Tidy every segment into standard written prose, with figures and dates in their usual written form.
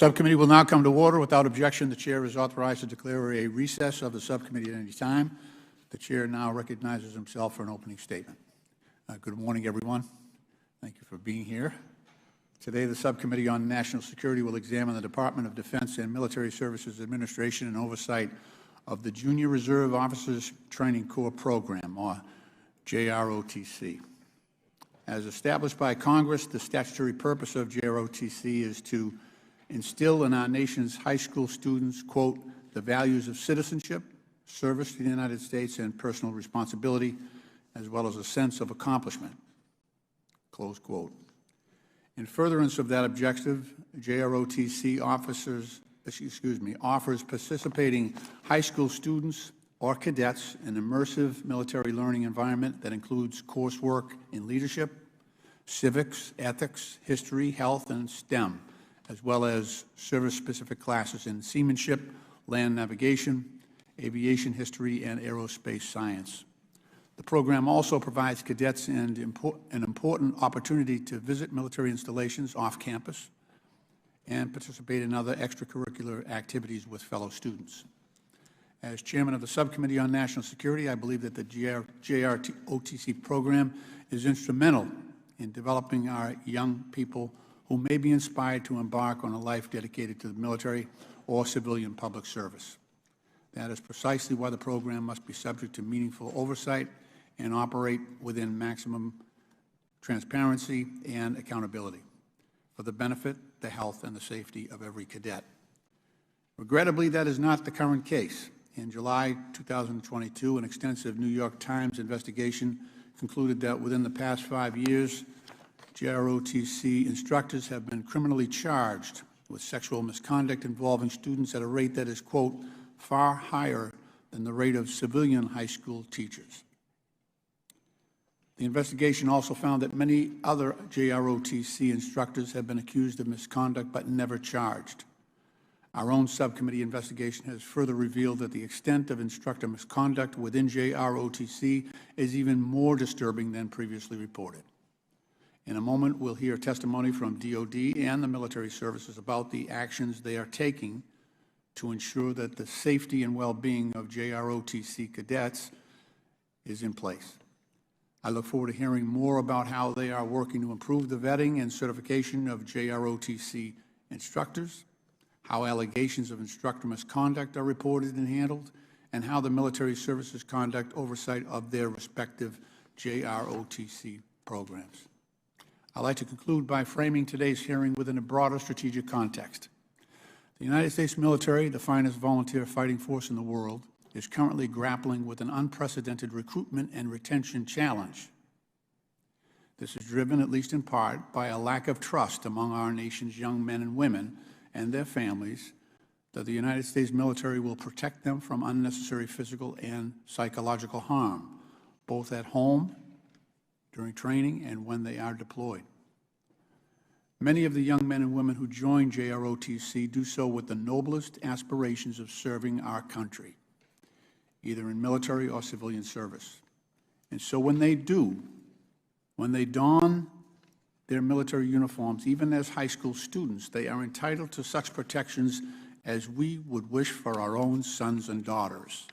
Subcommittee will now come to order. Without objection, the Chair is authorized to declare a recess of the subcommittee at any time. The Chair now recognizes himself for an opening statement. Good morning, everyone. Thank you for being here. Today, the Subcommittee on National Security will examine the Department of Defense and Military Services Administration and oversight of the Junior Reserve Officers Training Corps Program, or JROTC. As established by Congress, the statutory purpose of JROTC is to instill in our nation's high school students, quote, the values of citizenship, service to the United States, and personal responsibility, as well as a sense of accomplishment, close quote. In furtherance of that objective, JROTC offers participating high school students or cadets an immersive military learning environment that includes coursework in leadership, civics, ethics, history, health, and STEM, as well as service-specific classes in seamanship, land navigation, aviation history, and aerospace science. The program also provides cadets an important opportunity to visit military installations off campus and participate in other extracurricular activities with fellow students. As chairman of the Subcommittee on National Security, I believe that the JROTC program is instrumental in developing our young people who may be inspired to embark on a life dedicated to the military or civilian public service. That is precisely why the program must be subject to meaningful oversight and operate within maximum transparency and accountability for the benefit, the health, and the safety of every cadet. Regrettably, that is not the current case. In July 2022, an extensive New York Times investigation concluded that within the past 5 years, JROTC instructors have been criminally charged with sexual misconduct involving students at a rate that is, quote, far higher than the rate of civilian high school teachers. The investigation also found that many other JROTC instructors have been accused of misconduct but never charged. Our own subcommittee investigation has further revealed that the extent of instructor misconduct within JROTC is even more disturbing than previously reported. In a moment, we'll hear testimony from DOD and the military services about the actions they are taking to ensure that the safety and well-being of JROTC cadets is in place. I look forward to hearing more about how they are working to improve the vetting and certification of JROTC instructors, how allegations of instructor misconduct are reported and handled, and how the military services conduct oversight of their respective JROTC programs. I'd like to conclude by framing today's hearing within a broader strategic context. The United States military, the finest volunteer fighting force in the world, is currently grappling with an unprecedented recruitment and retention challenge. This is driven, at least in part, by a lack of trust among our nation's young men and women and their families that the United States military will protect them from unnecessary physical and psychological harm, both at home, during training, and when they are deployed. Many of the young men and women who join JROTC do so with the noblest aspirations of serving our country, either in military or civilian service. And so when they don their military uniforms, even as high school students, they are entitled to such protections as we would wish for our own sons and daughters.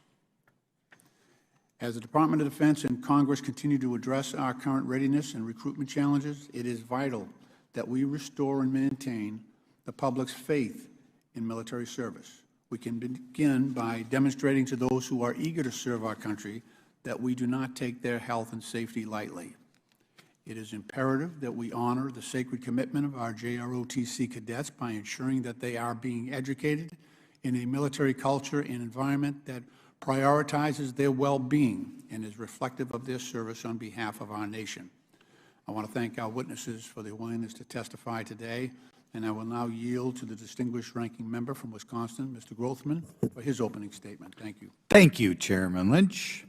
As the Department of Defense and Congress continue to address our current readiness and recruitment challenges, it is vital that we restore and maintain the public's faith in military service. We can begin by demonstrating to those who are eager to serve our country that we do not take their health and safety lightly. It is imperative that we honor the sacred commitment of our JROTC cadets by ensuring that they are being educated in a military culture and environment that prioritizes their well-being and is reflective of their service on behalf of our nation. I want to thank our witnesses for their willingness to testify today, and I will now yield to the distinguished ranking member from Wisconsin, Mr. Grothman, for his opening statement. Thank you. Thank you, Chairman Lynch.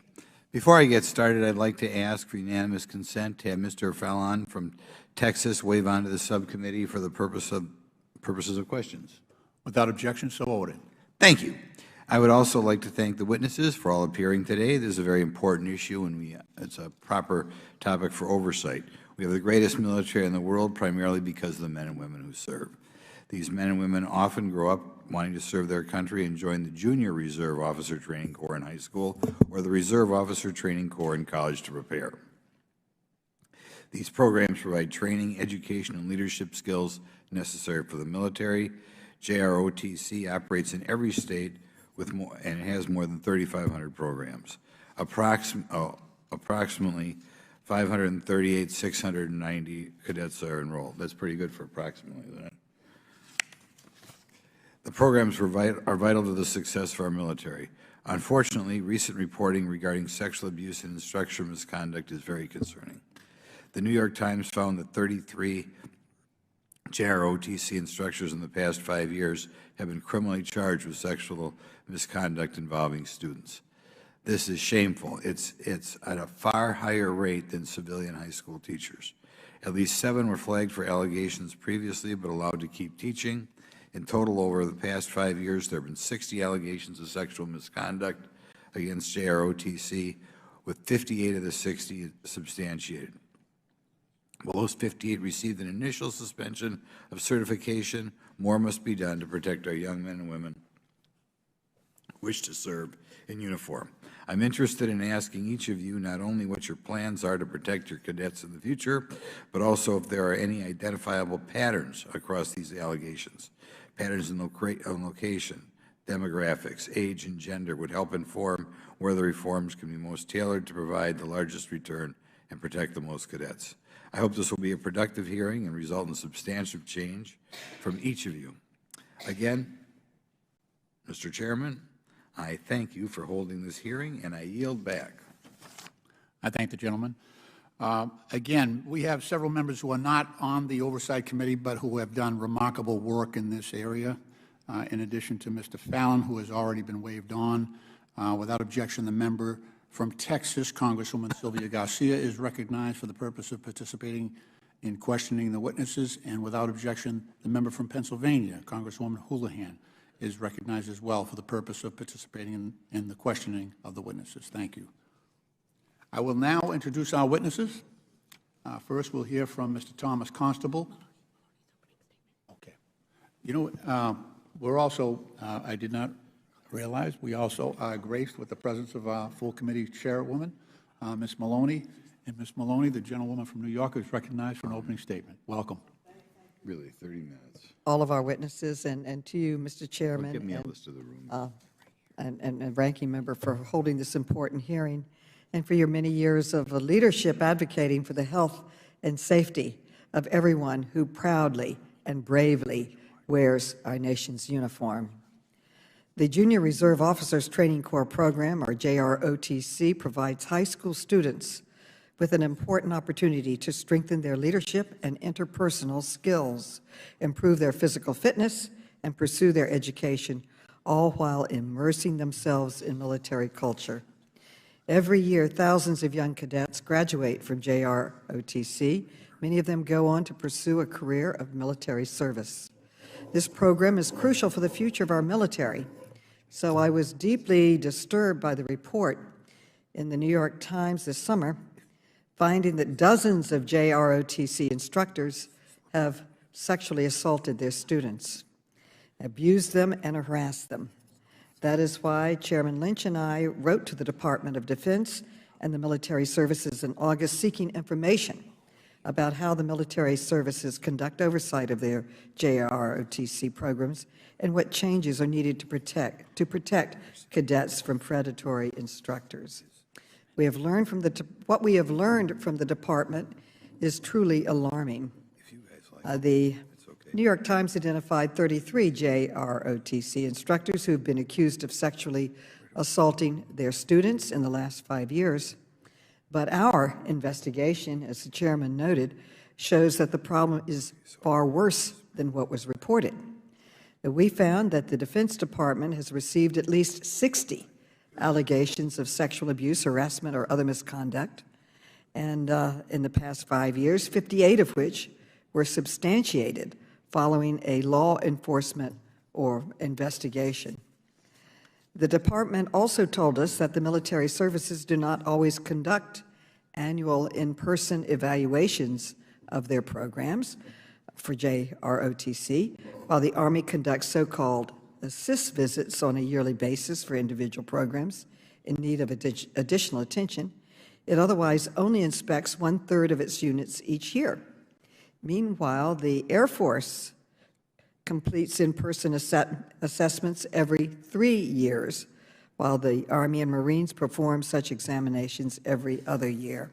Before I get started, I'd like to ask for unanimous consent to have Mr. Fallon from Texas wave on to the subcommittee for the purposes of questions. Without objection, so ordered. Thank you. I would also like to thank the witnesses for all appearing today. This is a very important issue, and it's a proper topic for oversight. We have the greatest military in the world, primarily because of the men and women who serve. These men and women often grow up wanting to serve their country and join the Junior Reserve Officer Training Corps in high school or the Reserve Officer Training Corps in college to prepare. These programs provide training, education, and leadership skills necessary for the military. JROTC operates in every state with more, and has more than 3,500 programs. Approximately 538,690 cadets are enrolled. That's pretty good for approximately, isn't it? The programs are vital to the success of our military. Unfortunately, recent reporting regarding sexual abuse and instructor misconduct is very concerning. The New York Times found that 33 JROTC instructors in the past 5 years have been criminally charged with sexual misconduct involving students. This is shameful. It's at a far higher rate than civilian high school teachers. At least 7 were flagged for allegations previously but allowed to keep teaching. In total, over the past 5 years, there have been 60 allegations of sexual misconduct against JROTC, with 58 of the 60 substantiated. While those 58 received an initial suspension of certification, more must be done to protect our young men and women who wish to serve in uniform. I'm interested in asking each of you not only what your plans are to protect your cadets in the future, but also if there are any identifiable patterns across these allegations. Patterns in location, demographics, age, and gender would help inform where the reforms can be most tailored to provide the largest return and protect the most cadets. I hope this will be a productive hearing and result in substantial change from each of you. Again, Mr. Chairman, I thank you for holding this hearing, and I yield back. I thank the gentleman. Again, we have several members who are not on the Oversight Committee, but who have done remarkable work in this area, in addition to Mr. Fallon, who has already been waived on. Without objection, the member from Texas, Congresswoman Sylvia Garcia, is recognized for the purpose of participating in questioning the witnesses. And without objection, the member from Pennsylvania, Congresswoman Houlihan, is recognized as well for the purpose of participating in the questioning of the witnesses. Thank you. I will now introduce our witnesses. First, we'll hear from Mr. Thomas Constable. Okay. You know, we're also, I did not realize, we also are graced with the presence of our full committee chairwoman, Ms. Maloney. And Ms. Maloney, the gentlewoman from New York, is recognized for an opening statement. Welcome. Really, 30 minutes. All of our witnesses, and to you, Mr. Chairman, Get me a list of the room. and ranking member, for holding this important hearing, and for your many years of leadership advocating for the health and safety of everyone who proudly and bravely wears our nation's uniform. The Junior Reserve Officers Training Corps program, or JROTC, provides high school students with an important opportunity to strengthen their leadership and interpersonal skills, improve their physical fitness, and pursue their education, all while immersing themselves in military culture. Every year, thousands of young cadets graduate from JROTC. Many of them go on to pursue a career of military service. This program is crucial for the future of our military. So I was deeply disturbed by the report in the New York Times this summer, finding that dozens of JROTC instructors have sexually assaulted their students, abused them, and harassed them. That is why Chairman Lynch and I wrote to the Department of Defense and the military services in August seeking information about how the military services conduct oversight of their JROTC programs and what changes are needed to protect cadets from predatory instructors. What we have learned from the department is truly alarming. The New York Times identified 33 JROTC instructors who have been accused of sexually assaulting their students in the last 5 years. But our investigation, as the chairman noted, shows that the problem is far worse than what was reported. We found that the Defense Department has received at least 60 allegations of sexual abuse, harassment, or other misconduct, and in the past 5 years, 58 of which were substantiated following a law enforcement or investigation. The department also told us that the military services do not always conduct annual in-person evaluations of their programs, for JROTC, while the Army conducts so-called assist visits on a yearly basis for individual programs in need of additional attention, it otherwise only inspects 1/3 of its units each year. Meanwhile, the Air Force completes in-person assessments every 3 years, while the Army and Marines perform such examinations every other year.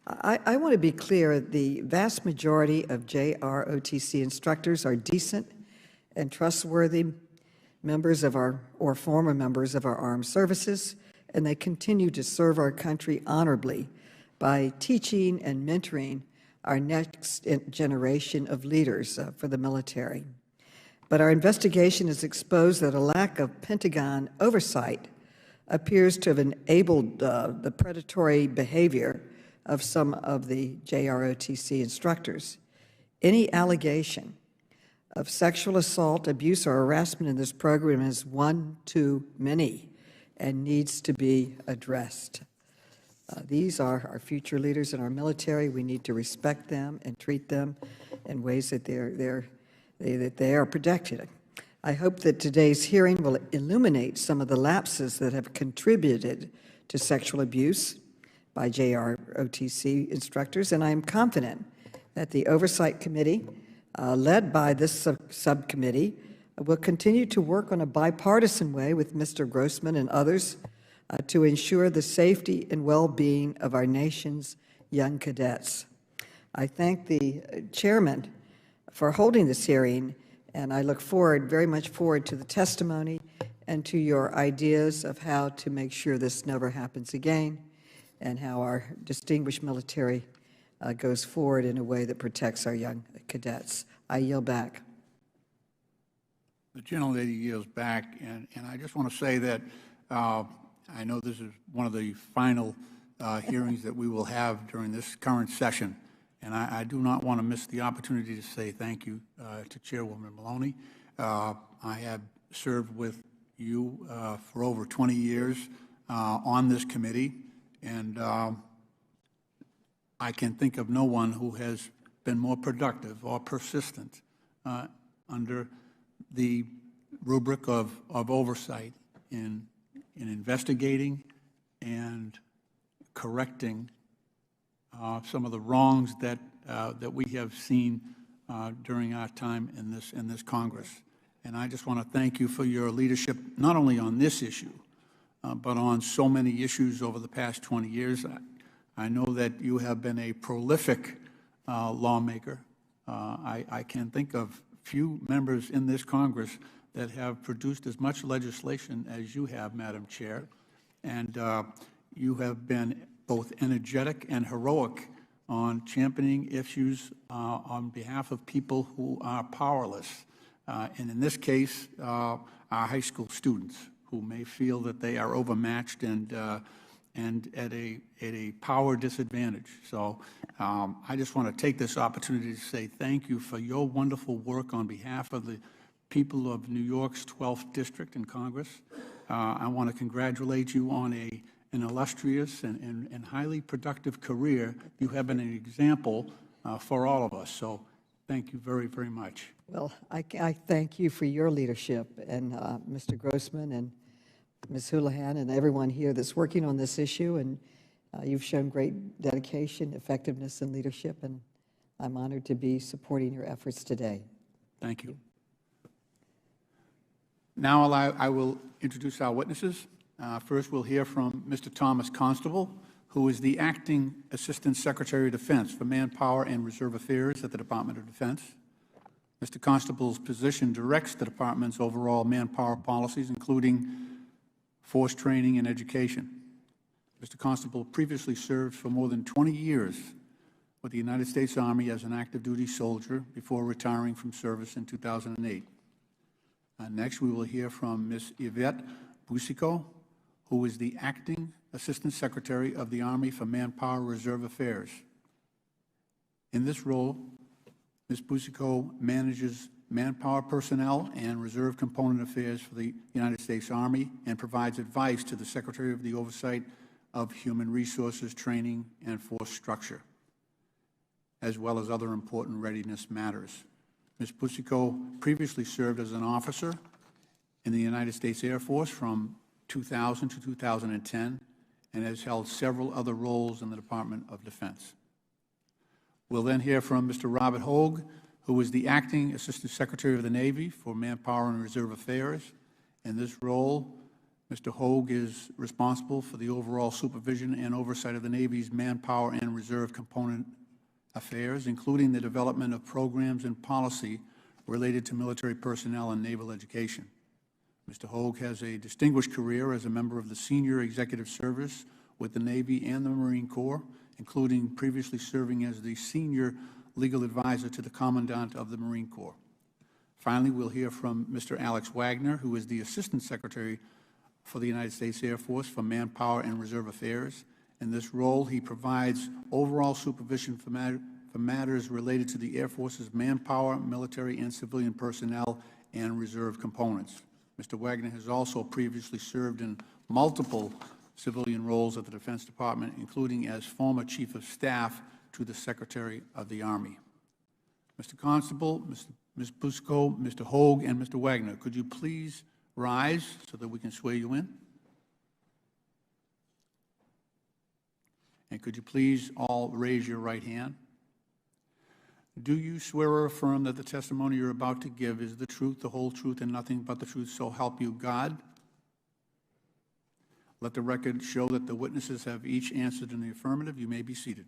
I want to be clear, the vast majority of JROTC instructors are decent and trustworthy members of or former members of our armed services, and they continue to serve our country honorably by teaching and mentoring our next generation of leaders for the military. But our investigation has exposed that a lack of Pentagon oversight appears to have enabled the predatory behavior of some of the JROTC instructors. Any allegation of sexual assault, abuse, or harassment in this program is one too many and needs to be addressed. These are our future leaders in our military. We need to respect them and treat them in ways that they are protected. I hope that today's hearing will illuminate some of the lapses that have contributed to sexual abuse by JROTC instructors, and I am confident that the Oversight Committee, led by this subcommittee, will continue to work on a bipartisan way with Mr. Grossman and others to ensure the safety and well-being of our nation's young cadets. I thank the chairman for holding this hearing, and I look very much forward to the testimony and to your ideas of how to make sure this never happens again and how our distinguished military goes forward in a way that protects our young cadets. I yield back. The gentlelady yields back, and I just want to say that I know this is one of the final hearings that we will have during this current session, and I do not want to miss the opportunity to say thank you to Chairwoman Maloney. I have served with you for over 20 years on this committee, and I can think of no one who has been more productive or persistent under the rubric of oversight in investigating and correcting some of the wrongs that we have seen during our time in this Congress. And I just want to thank you for your leadership, not only on this issue, but on so many issues over the past 20 years. I know that you have been a prolific lawmaker. I can think of few members in this Congress that have produced as much legislation as you have, Madam Chair. And you have been both energetic and heroic on championing issues on behalf of people who are powerless. And in this case, our high school students who may feel that they are overmatched and at a power disadvantage. So I just want to take this opportunity to say thank you for your wonderful work on behalf of the people of New York's 12th District in Congress. I want to congratulate you on an illustrious and highly productive career. You have been an example for all of us. So thank you very, very much. Well, I thank you for your leadership, and Mr. Grossman and Ms. Houlihan and everyone here that's working on this issue, and you've shown great dedication, effectiveness, and leadership, and I'm honored to be supporting your efforts today. Thank you. Now I will introduce our witnesses. First, we'll hear from Mr. Thomas Constable, who is the Acting Assistant Secretary of Defense for Manpower and Reserve Affairs at the Department of Defense. Mr. Constable's position directs the department's overall manpower policies, including force training and education. Mr. Constable previously served for more than 20 years with the United States Army as an active duty soldier before retiring from service in 2008. Next, we will hear from Ms. Yvette Busico, who is the Acting Assistant Secretary of the Army for Manpower Reserve Affairs. In this role, Ms. Busico manages manpower personnel and reserve component affairs for the United States Army and provides advice to the Secretary of the Oversight of Human Resources, Training, and Force Structure. as well as other important readiness matters. Ms. Pusico previously served as an officer in the United States Air Force from 2000 to 2010 and has held several other roles in the Department of Defense. We'll then hear from Mr. Robert Hogue, who is the Acting Assistant Secretary of the Navy for Manpower and Reserve Affairs. In this role, Mr. Hogue is responsible for the overall supervision and oversight of the Navy's manpower and reserve component affairs, including the development of programs and policy related to military personnel and naval education. Mr. Hogue has a distinguished career as a member of the senior executive service with the Navy and the Marine Corps, including previously serving as the senior legal advisor to the Commandant of the Marine Corps. Finally, we'll hear from Mr. Alex Wagner, who is the Assistant Secretary for the United States Air Force for Manpower and Reserve Affairs. In this role, he provides overall supervision for matters related to the Air Force's manpower, military and civilian personnel, and reserve components. Mr. Wagner has also previously served in multiple civilian roles at the Defense Department, including as former Chief of Staff to the Secretary of the Army. Mr. Constable, Ms. Pusico, Mr. Hogue, and Mr. Wagner, could you please rise so that we can swear you in? And could you please all raise your right hand? Do you swear or affirm that the testimony you're about to give is the truth, the whole truth, and nothing but the truth, so help you God? Let the record show that the witnesses have each answered in the affirmative. You may be seated.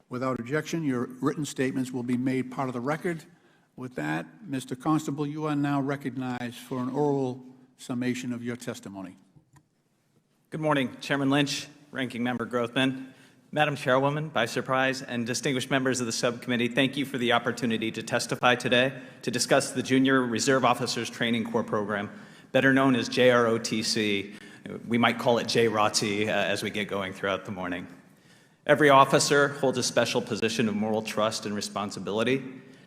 Without objection, your written statements will be made part of the record. With that, Mr. Constable, you are now recognized for an oral summation of your testimony. Good morning, Chairman Lynch, Ranking Member Grothman, Madam Chairwoman, by surprise, and distinguished members of the subcommittee. Thank you for the opportunity to testify today to discuss the Junior Reserve Officers Training Corps program, better known as JROTC. We might call it JROTC as we get going throughout the morning. Every officer holds a special position of moral trust and responsibility.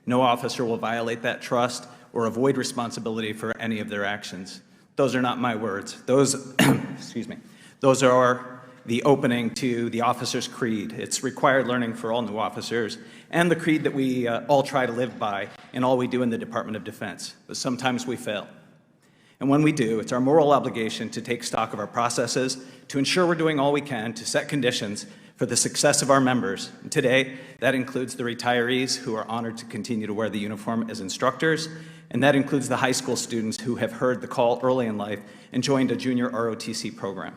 No officer will violate that trust or avoid responsibility for any of their actions. Those are not my words. Those, excuse me, those are the opening to the officer's creed. It's required learning for all new officers, and the creed that we all try to live by in all we do in the Department of Defense. But sometimes we fail. And when we do, it's our moral obligation to take stock of our processes, to ensure we're doing all we can to set conditions for the success of our members. And today, that includes the retirees who are honored to continue to wear the uniform as instructors, and that includes the high school students who have heard the call early in life and joined a junior ROTC program.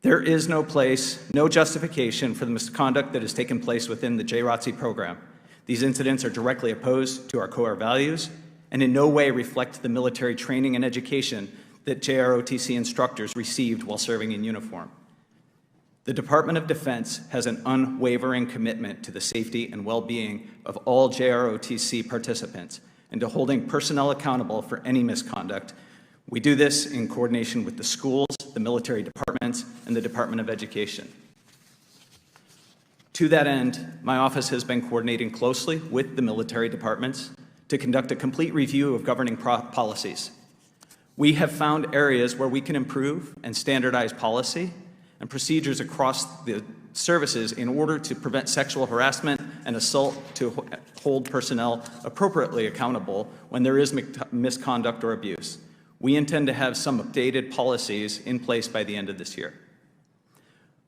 There is no place, no justification for the misconduct that has taken place within the JROTC program. These incidents are directly opposed to our core values and in no way reflect the military training and education that JROTC instructors received while serving in uniform. The Department of Defense has an unwavering commitment to the safety and well-being of all JROTC participants and to holding personnel accountable for any misconduct. We do this in coordination with the schools, the military departments, and the Department of Education. To that end, my office has been coordinating closely with the military departments to conduct a complete review of governing policies. We have found areas where we can improve and standardize policy and procedures across the services in order to prevent sexual harassment and assault, to hold personnel appropriately accountable when there is misconduct or abuse. We intend to have some updated policies in place by the end of this year.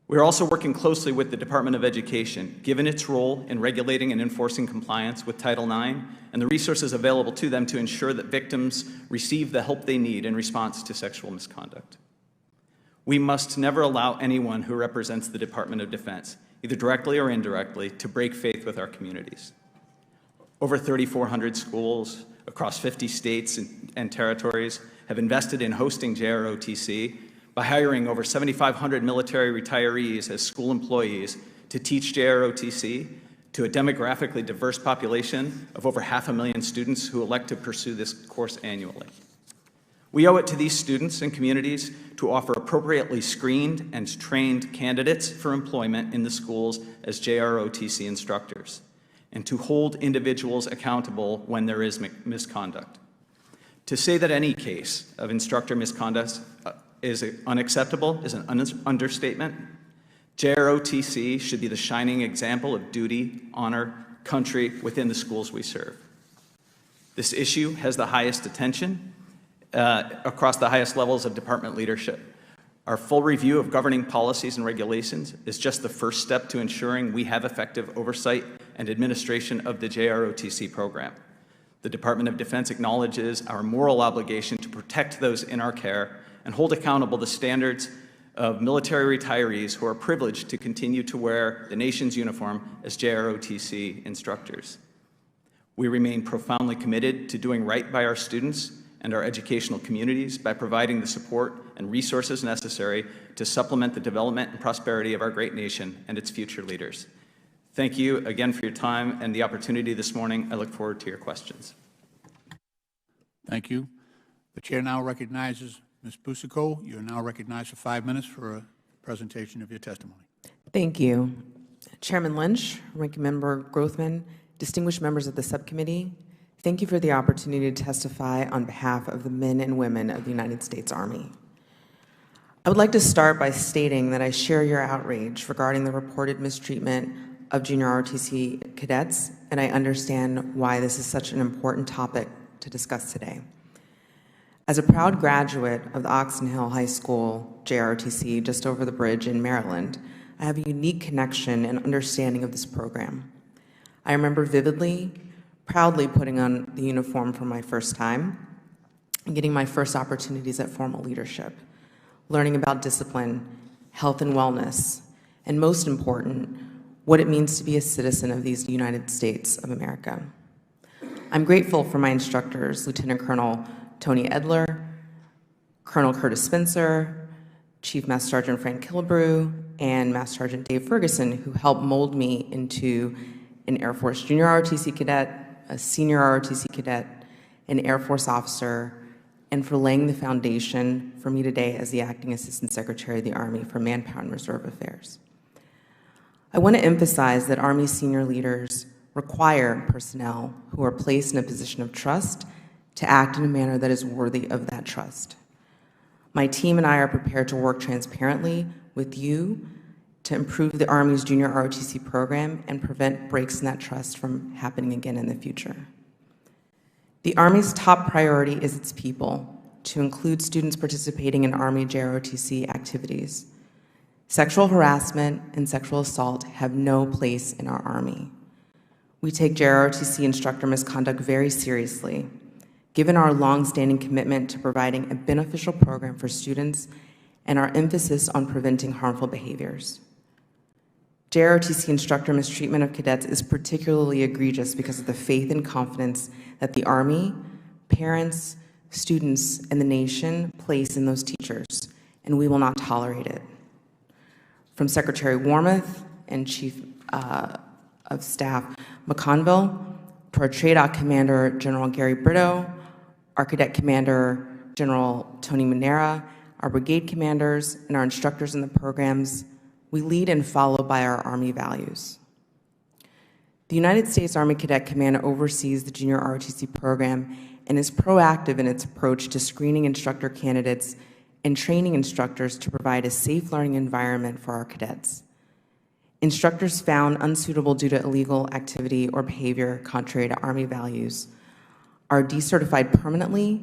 We're also working closely with the Department of Education, given its role in regulating and enforcing compliance with Title IX and the resources available to them to ensure that victims receive the help they need in response to sexual misconduct. We must never allow anyone who represents the Department of Defense, either directly or indirectly, to break faith with our communities. Over 3,400 schools across 50 states and territories have invested in hosting JROTC by hiring over 7,500 military retirees as school employees to teach JROTC to a demographically diverse population of over 500,000 students who elect to pursue this course annually. We owe it to these students and communities to offer appropriately screened and trained candidates for employment in the schools as JROTC instructors, and to hold individuals accountable when there is misconduct. To say that any case of instructor misconduct is unacceptable is an understatement. JROTC should be the shining example of duty, honor, country within the schools we serve. This issue has the highest attention across the highest levels of department leadership. Our full review of governing policies and regulations is just the first step to ensuring we have effective oversight and administration of the JROTC program. The Department of Defense acknowledges our moral obligation to protect those in our care and hold accountable the standards of military retirees who are privileged to continue to wear the nation's uniform as JROTC instructors. We remain profoundly committed to doing right by our students and our educational communities by providing the support and resources necessary to supplement the development and prosperity of our great nation and its future leaders. Thank you again for your time and the opportunity this morning. I look forward to your questions. Thank you. The chair now recognizes Ms. Busico. You are now recognized for 5 minutes for a presentation of your testimony. Thank you. Chairman Lynch, Ranking Member Grothman, distinguished members of the subcommittee, thank you for the opportunity to testify on behalf of the men and women of the United States Army. I would like to start by stating that I share your outrage regarding the reported mistreatment of junior ROTC cadets, and I understand why this is such an important topic to discuss today. As a proud graduate of the Oxon Hill High School JROTC just over the bridge in Maryland, I have a unique connection and understanding of this program. I remember vividly, proudly putting on the uniform for my first time and getting my first opportunities at formal leadership, learning about discipline, health and wellness, and most important, what it means to be a citizen of these United States of America. I'm grateful for my instructors, Lieutenant Colonel Tony Edler, Colonel Curtis Spencer, Chief Master Sergeant Frank Killebrew, and Master Sergeant Dave Ferguson, who helped mold me into an Air Force Junior ROTC cadet, a Senior ROTC cadet, an Air Force officer, and for laying the foundation for me today as the Acting Assistant Secretary of the Army for Manpower and Reserve Affairs. I want to emphasize that Army senior leaders require personnel who are placed in a position of trust to act in a manner that is worthy of that trust. My team and I are prepared to work transparently with you to improve the Army's junior ROTC program and prevent breaks in that trust from happening again in the future. The Army's top priority is its people, to include students participating in Army JROTC activities. Sexual harassment and sexual assault have no place in our Army. We take JROTC instructor misconduct very seriously, given our long-standing commitment to providing a beneficial program for students and our emphasis on preventing harmful behaviors. JROTC instructor mistreatment of cadets is particularly egregious because of the faith and confidence that the Army, parents, students, and the nation place in those teachers, and we will not tolerate it. From Secretary Wormuth and Chief of Staff McConville, to our TRADOC Commander, General Gary Brito, our Cadet Commander, General Tony Manera, our brigade commanders, and our instructors in the programs, we lead and follow by our Army values. The United States Army Cadet Command oversees the junior ROTC program and is proactive in its approach to screening instructor candidates and training instructors to provide a safe learning environment for our cadets. Instructors found unsuitable due to illegal activity or behavior contrary to Army values are decertified permanently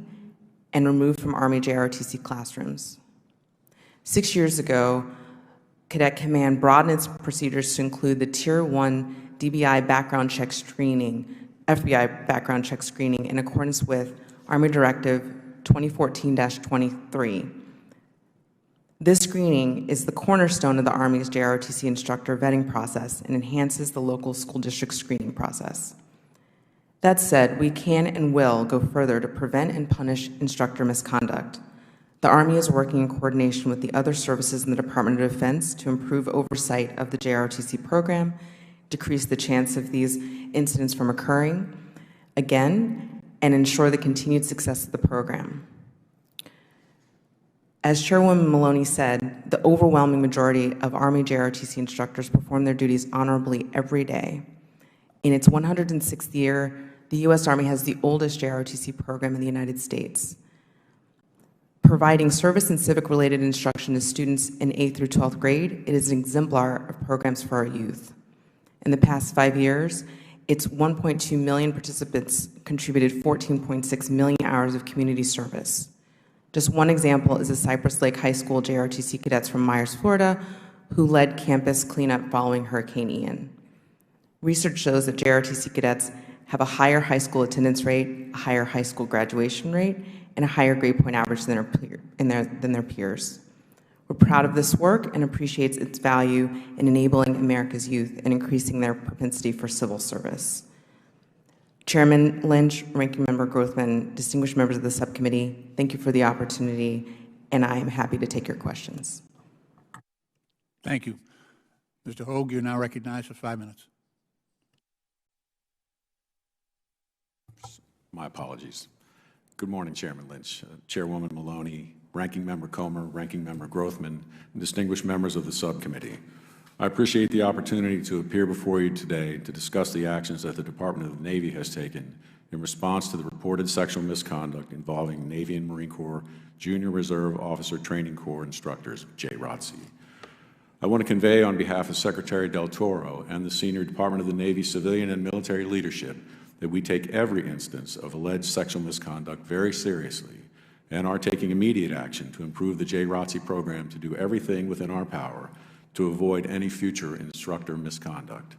and removed from Army JROTC classrooms. 6 years ago, Cadet Command broadened its procedures to include the Tier 1 DBI background check screening, FBI background check screening in accordance with Army Directive 2014-23. This screening is the cornerstone of the Army's JROTC instructor vetting process and enhances the local school district screening process. That said, we can and will go further to prevent and punish instructor misconduct. The Army is working in coordination with the other services in the Department of Defense to improve oversight of the JROTC program, decrease the chance of these incidents from occurring again, and ensure the continued success of the program. As Chairwoman Maloney said, the overwhelming majority of Army JROTC instructors perform their duties honorably every day. In its 106th year, the U.S. Army has the oldest JROTC program in the United States. Providing service and civic-related instruction to students in 8th through 12th grade, it is an exemplar of programs for our youth. In the past 5 years, its 1.2 million participants contributed 14.6 million hours of community service. Just one example is the Cypress Lake High School JROTC cadets from Myers, Florida, who led campus cleanup following Hurricane Ian. Research shows that JROTC cadets have a higher high school attendance rate, a higher high school graduation rate, and a higher grade point average than their peers. We're proud of this work and appreciate its value in enabling America's youth and increasing their propensity for civil service. Chairman Lynch, Ranking Member Grothman, distinguished members of the subcommittee, thank you for the opportunity, and I am happy to take your questions. Thank you. Mr. Hogue, you're now recognized for 5 minutes. My apologies. Good morning, Chairman Lynch, Chairwoman Maloney, Ranking Member Comer, Ranking Member Grothman, and distinguished members of the subcommittee. I appreciate the opportunity to appear before you today to discuss the actions that the Department of the Navy has taken in response to the reported sexual misconduct involving Navy and Marine Corps Junior Reserve Officer Training Corps instructors, JROTC. I want to convey on behalf of Secretary Del Toro and the senior Department of the Navy civilian and military leadership that we take every instance of alleged sexual misconduct very seriously and are taking immediate action to improve the JROTC program to do everything within our power to avoid any future instructor misconduct.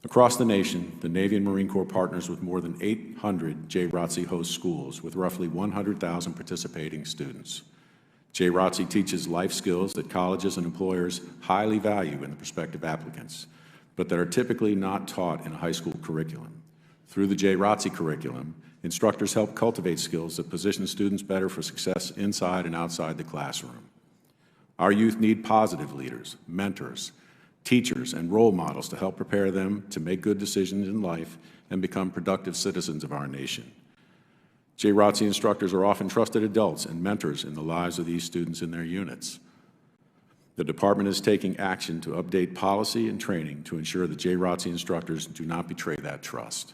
Across the nation, the Navy and Marine Corps partners with more than 800 JROTC host schools with roughly 100,000 participating students. JROTC teaches life skills that colleges and employers highly value in the prospective applicants, but that are typically not taught in a high school curriculum. Through the JROTC curriculum, instructors help cultivate skills that position students better for success inside and outside the classroom. Our youth need positive leaders, mentors, teachers, and role models to help prepare them to make good decisions in life and become productive citizens of our nation. JROTC instructors are often trusted adults and mentors in the lives of these students in their units. The Department is taking action to update policy and training to ensure that JROTC instructors do not betray that trust.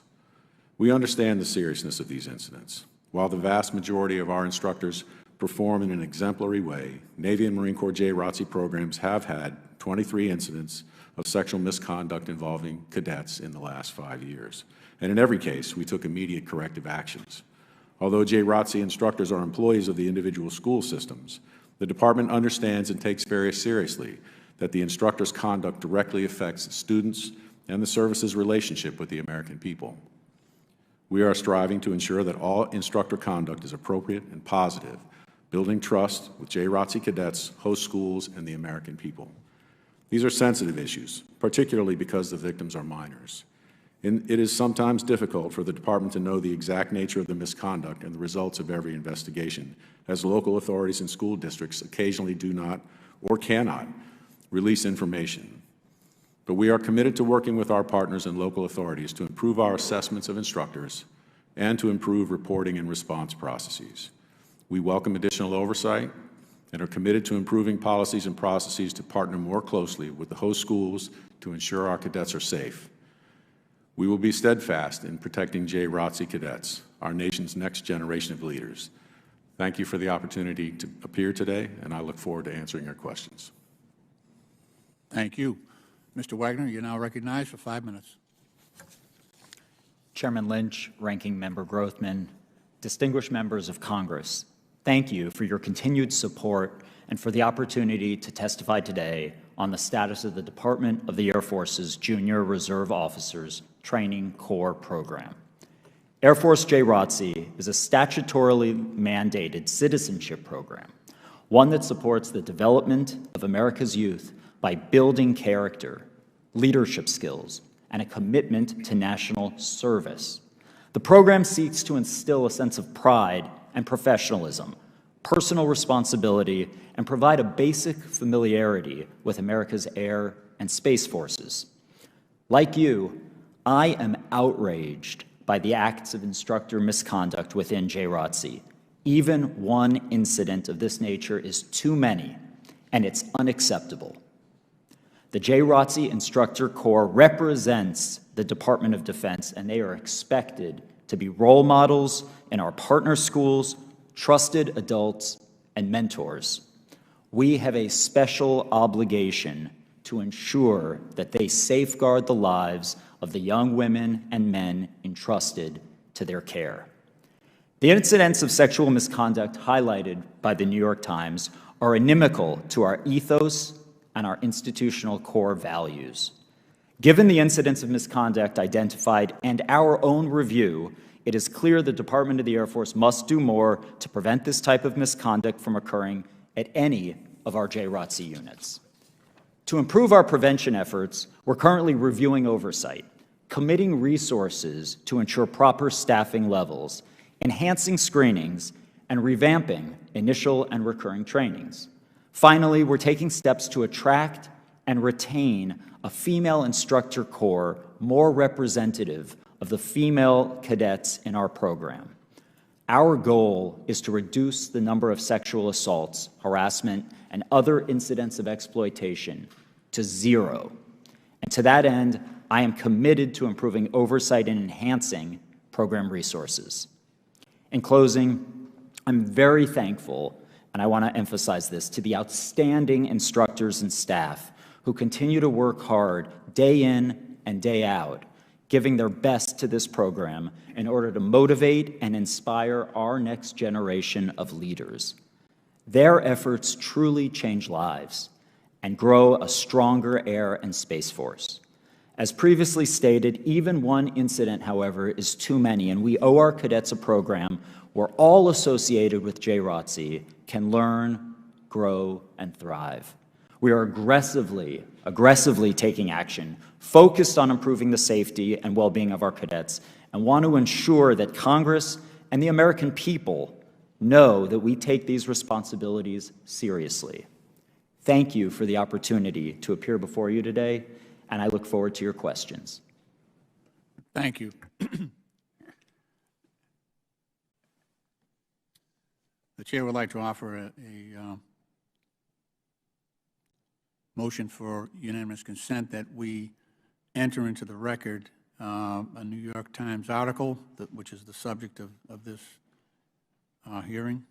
We understand the seriousness of these incidents. While the vast majority of our instructors perform in an exemplary way, Navy and Marine Corps JROTC programs have had 23 incidents of sexual misconduct involving cadets in the last 5 years. And in every case, we took immediate corrective actions. Although JROTC instructors are employees of the individual school systems, the Department understands and takes very seriously that the instructor's conduct directly affects students and the service's relationship with the American people. We are striving to ensure that all instructor conduct is appropriate and positive, building trust with JROTC cadets, host schools, and the American people. These are sensitive issues, particularly because the victims are minors. It is sometimes difficult for the Department to know the exact nature of the misconduct and the results of every investigation, as local authorities and school districts occasionally do not or cannot release information. But we are committed to working with our partners and local authorities to improve our assessments of instructors and to improve reporting and response processes. We welcome additional oversight and are committed to improving policies and processes to partner more closely with the host schools to ensure our cadets are safe. We will be steadfast in protecting JROTC cadets, our nation's next generation of leaders. Thank you for the opportunity to appear today, and I look forward to answering your questions. Thank you. Mr. Wagner, you're now recognized for 5 minutes. Chairman Lynch, Ranking Member Grothman, distinguished members of Congress, thank you for your continued support and for the opportunity to testify today on the status of the Department of the Air Force's Junior Reserve Officers Training Corps program. Air Force JROTC is a statutorily mandated citizenship program, one that supports the development of America's youth by building character, leadership skills, and a commitment to national service. The program seeks to instill a sense of pride and professionalism, personal responsibility, and provide a basic familiarity with America's air and space forces. Like you, I am outraged by the acts of instructor misconduct within JROTC. Even one incident of this nature is too many, and it's unacceptable. The JROTC Instructor Corps represents the Department of Defense, and they are expected to be role models in our partner schools, trusted adults, and mentors. We have a special obligation to ensure that they safeguard the lives of the young women and men entrusted to their care. The incidents of sexual misconduct highlighted by the New York Times are inimical to our ethos and our institutional core values. Given the incidents of misconduct identified and our own review, it is clear the Department of the Air Force must do more to prevent this type of misconduct from occurring at any of our JROTC units. To improve our prevention efforts, we're currently reviewing Oversight, committing resources to ensure proper staffing levels, enhancing screenings, and revamping initial and recurring trainings. Finally, we're taking steps to attract and retain a female instructor corps more representative of the female cadets in our program. Our goal is to reduce the number of sexual assaults, harassment, and other incidents of exploitation to zero. And to that end, I am committed to improving oversight and enhancing program resources. In closing, I'm very thankful, and I want to emphasize this, to the outstanding instructors and staff who continue to work hard day in and day out, giving their best to this program in order to motivate and inspire our next generation of leaders. Their efforts truly change lives and grow a stronger air and space force. As previously stated, even one incident, however, is too many, and we owe our cadets a program where all associated with JROTC can learn, grow, and thrive. We are aggressively taking action, focused on improving the safety and well-being of our cadets, and want to ensure that Congress and the American people know that we take these responsibilities seriously. Thank you for the opportunity to appear before you today, and I look forward to your questions. Thank you. The chair would like to offer a motion for unanimous consent that we enter into the record a New York Times article, which is the subject of this hearing,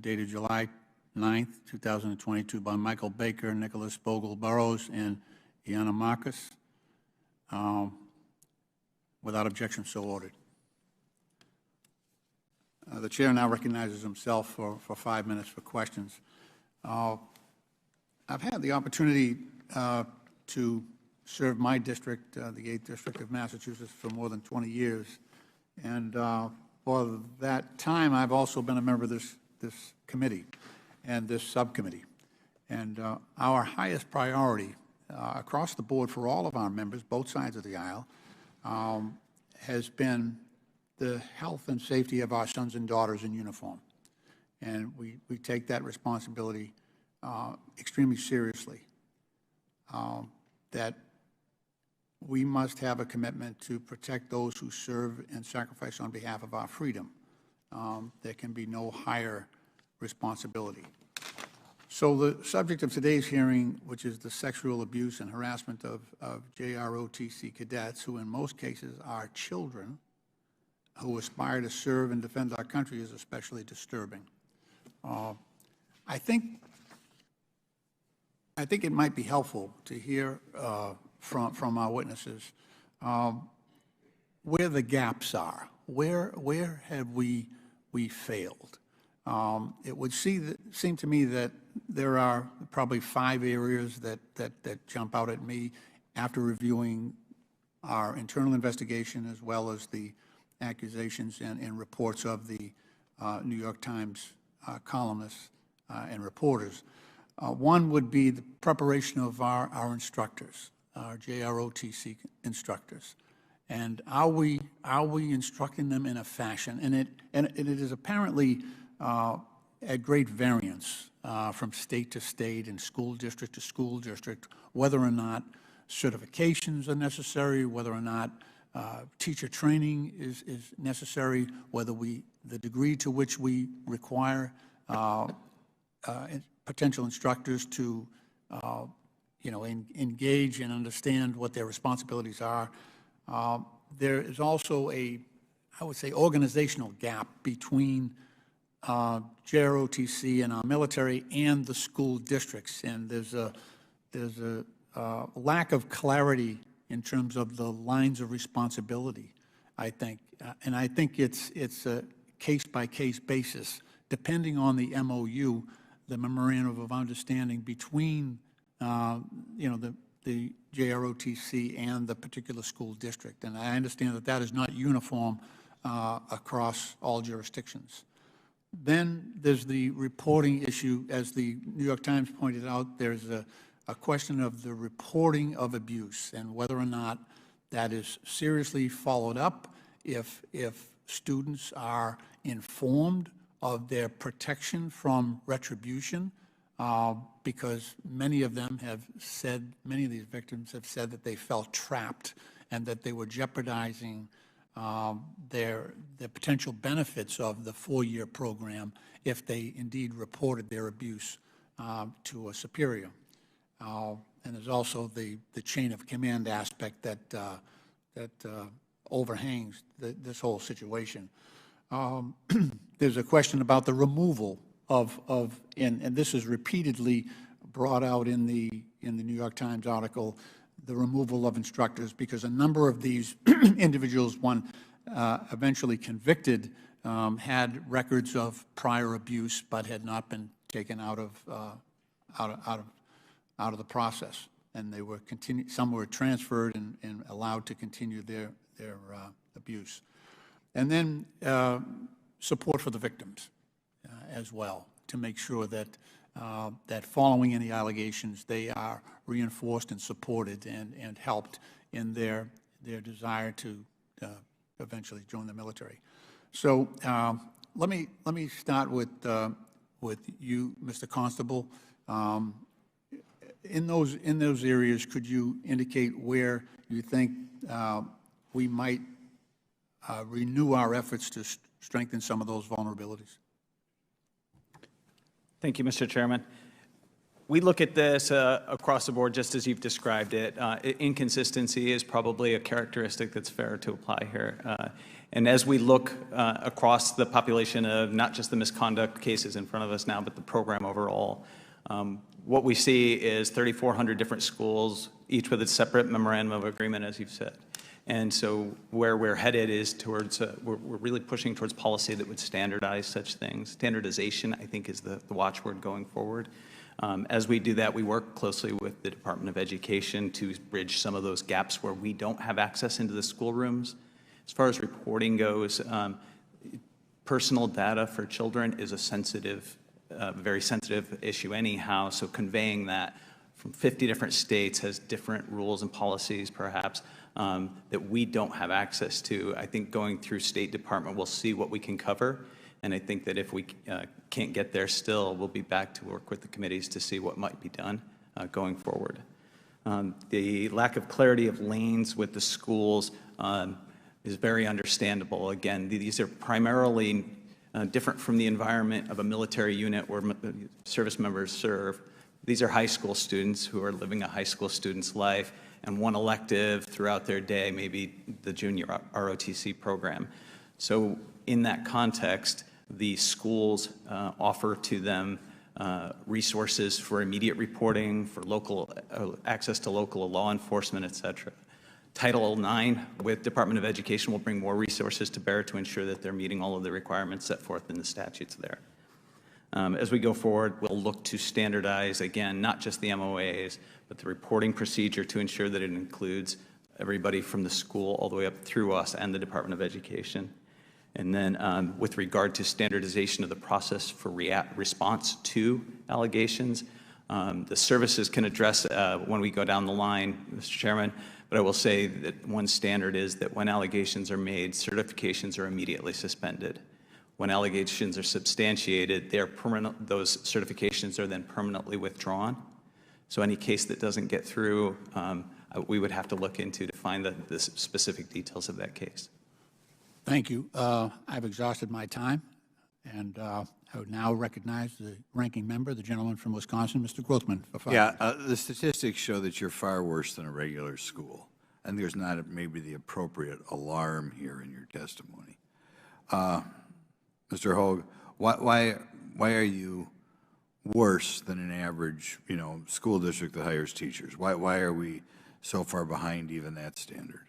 dated July 9th, 2022, by Michael Baker, Nicholas Bogle Burrows, and Iana Marcus. Without objection, so ordered. The chair now recognizes himself for 5 minutes for questions. I've had the opportunity to serve my district, the 8th District of Massachusetts, for more than 20 years. And for that time, I've also been a member of this committee and this subcommittee. And our highest priority across the board for all of our members, both sides of the aisle, has been the health and safety of our sons and daughters in uniform. And we take that responsibility extremely seriously, that we must have a commitment to protect those who serve and sacrifice on behalf of our freedom. There can be no higher responsibility. So the subject of today's hearing, which is the sexual abuse and harassment of JROTC cadets, who in most cases are children who aspire to serve and defend our country, is especially disturbing. I think it might be helpful to hear from our witnesses where the gaps are. Where have we failed? It would seem to me that there are probably 5 areas that jump out at me after reviewing our internal investigation, as well as the accusations and reports of the New York Times columnists and reporters. One would be the preparation of our instructors, our JROTC instructors. And are we instructing them in a fashion? And it is apparently at great variance from state to state and school district to school district, whether or not certifications are necessary, whether or not teacher training is necessary, whether the degree to which we require potential instructors to engage and understand what their responsibilities are. There is also I would say, organizational gap between JROTC and our military and the school districts, and there's a lack of clarity in terms of the lines of responsibility, I think, and I think it's a case-by-case basis, depending on the MOU, the memorandum of understanding between the JROTC and the particular school district, and I understand that that is not uniform across all jurisdictions. Then there's the reporting issue. As the New York Times pointed out, there's a question of the reporting of abuse and whether or not that is seriously followed up, if students are informed of their protection from retribution, because many of these victims have said that they felt trapped and that they were jeopardizing the potential benefits of the 4-year program if they indeed reported their abuse to a superior. And there's also the chain of command aspect that overhangs this whole situation. There's a question about the removal and this is repeatedly brought out in the New York Times article, the removal of instructors, because a number of these individuals, one eventually convicted, had records of prior abuse, but had not been taken out of the process, and they were some were transferred and allowed to continue their abuse, and then support for the victims as well, to make sure that that following any allegations, they are reinforced and supported and helped in their desire to eventually join the military. So let me start with you, Mr. Constable. In those areas, could you indicate where you think we might renew our efforts to strengthen some of those vulnerabilities? Thank you, Mr. Chairman. We look at this across the board, just as you've described it. Inconsistency is probably a characteristic that's fair to apply here. And as we look across the population of not just the misconduct cases in front of us now, but the program overall, what we see is 3,400 different schools, each with a separate memorandum of agreement, as you've said. And so where we're headed is towards, we're really pushing towards policy that would standardize such things. Standardization, I think, is the watchword going forward. As we do that, we work closely with the Department of Education to bridge some of those gaps where we don't have access into the schoolrooms. As far as reporting goes, personal data for children is a sensitive, very sensitive issue anyhow, so conveying that from 50 different states has different rules and policies, perhaps, that we don't have access to. I think going through State Department, we'll see what we can cover, and I think that if we can't get there still, we'll be back to work with the committees to see what might be done going forward. The lack of clarity of lanes with the schools is very understandable. Again, these are primarily different from the environment of a military unit where service members serve. These are high school students who are living a high school student's life, and one elective throughout their day, maybe the junior ROTC program. So in that context, the schools offer to them resources for immediate reporting, for local access to local law enforcement, et cetera. Title IX with Department of Education will bring more resources to bear to ensure that they're meeting all of the requirements set forth in the statutes there. As we go forward, we'll look to standardize, again, not just the MOAs, but the reporting procedure to ensure that it includes everybody from the school all the way up through us and the Department of Education. And then with regard to standardization of the process for response to allegations, the services can address when we go down the line, Mr. Chairman, but I will say that one standard is that when allegations are made, certifications are immediately suspended. When allegations are substantiated, those certifications are then permanently withdrawn. So any case that doesn't get through, we would have to look into to find the specific details of that case. Thank you. I've exhausted my time, and I would now recognize the ranking member, the gentleman from Wisconsin, Mr. Grothman, for 5 minutes. Yeah, the statistics show that you're far worse than a regular school, and there's not maybe the appropriate alarm here in your testimony. Mr. Hogue, why are you worse than an average, school district that hires teachers? Why are we so far behind even that standard?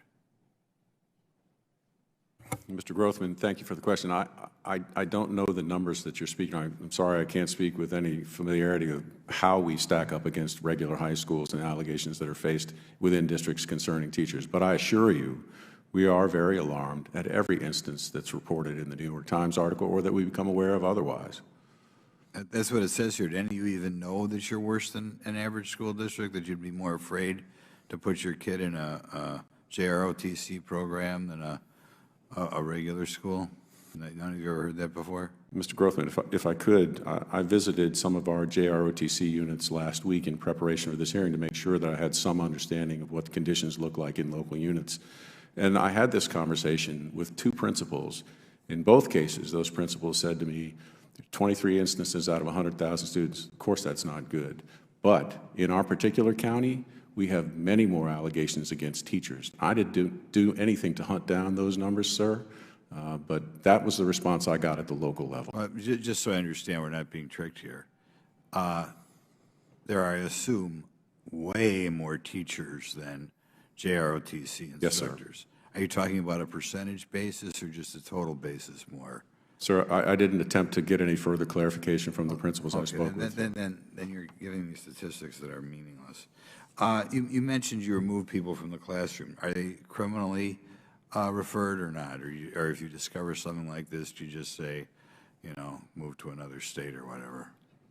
Mr. Grothman, thank you for the question. I don't know the numbers that you're speaking on. I'm sorry I can't speak with any familiarity of how we stack up against regular high schools and allegations that are faced within districts concerning teachers. But I assure you, we are very alarmed at every instance that's reported in the New York Times article or that we become aware of otherwise. That's what it says here. Didn't you even know that you're worse than an average school district, that you'd be more afraid to put your kid in a JROTC program than a regular school? None of you ever heard that before? Mr. Grothman, if I could, I visited some of our JROTC units last week in preparation for this hearing to make sure that I had some understanding of what the conditions look like in local units. And I had this conversation with two principals. In both cases, those principals said to me, 23 instances out of 100,000 students, of course that's not good. But in our particular county, we have many more allegations against teachers. I didn't do anything to hunt down those numbers, sir, but that was the response I got at the local level. Just so I understand, we're not being tricked here. There are, I assume, way more teachers than JROTC instructors. Yes, sir. Are you talking about a percentage basis or just a total basis more? Sir, I didn't attempt to get any further clarification from the principals I spoke with. Then you're giving me statistics that are meaningless. You mentioned you removed people from the classroom. Are they criminally referred or not? Or if you discover something like this, do you just say, move to another state or whatever?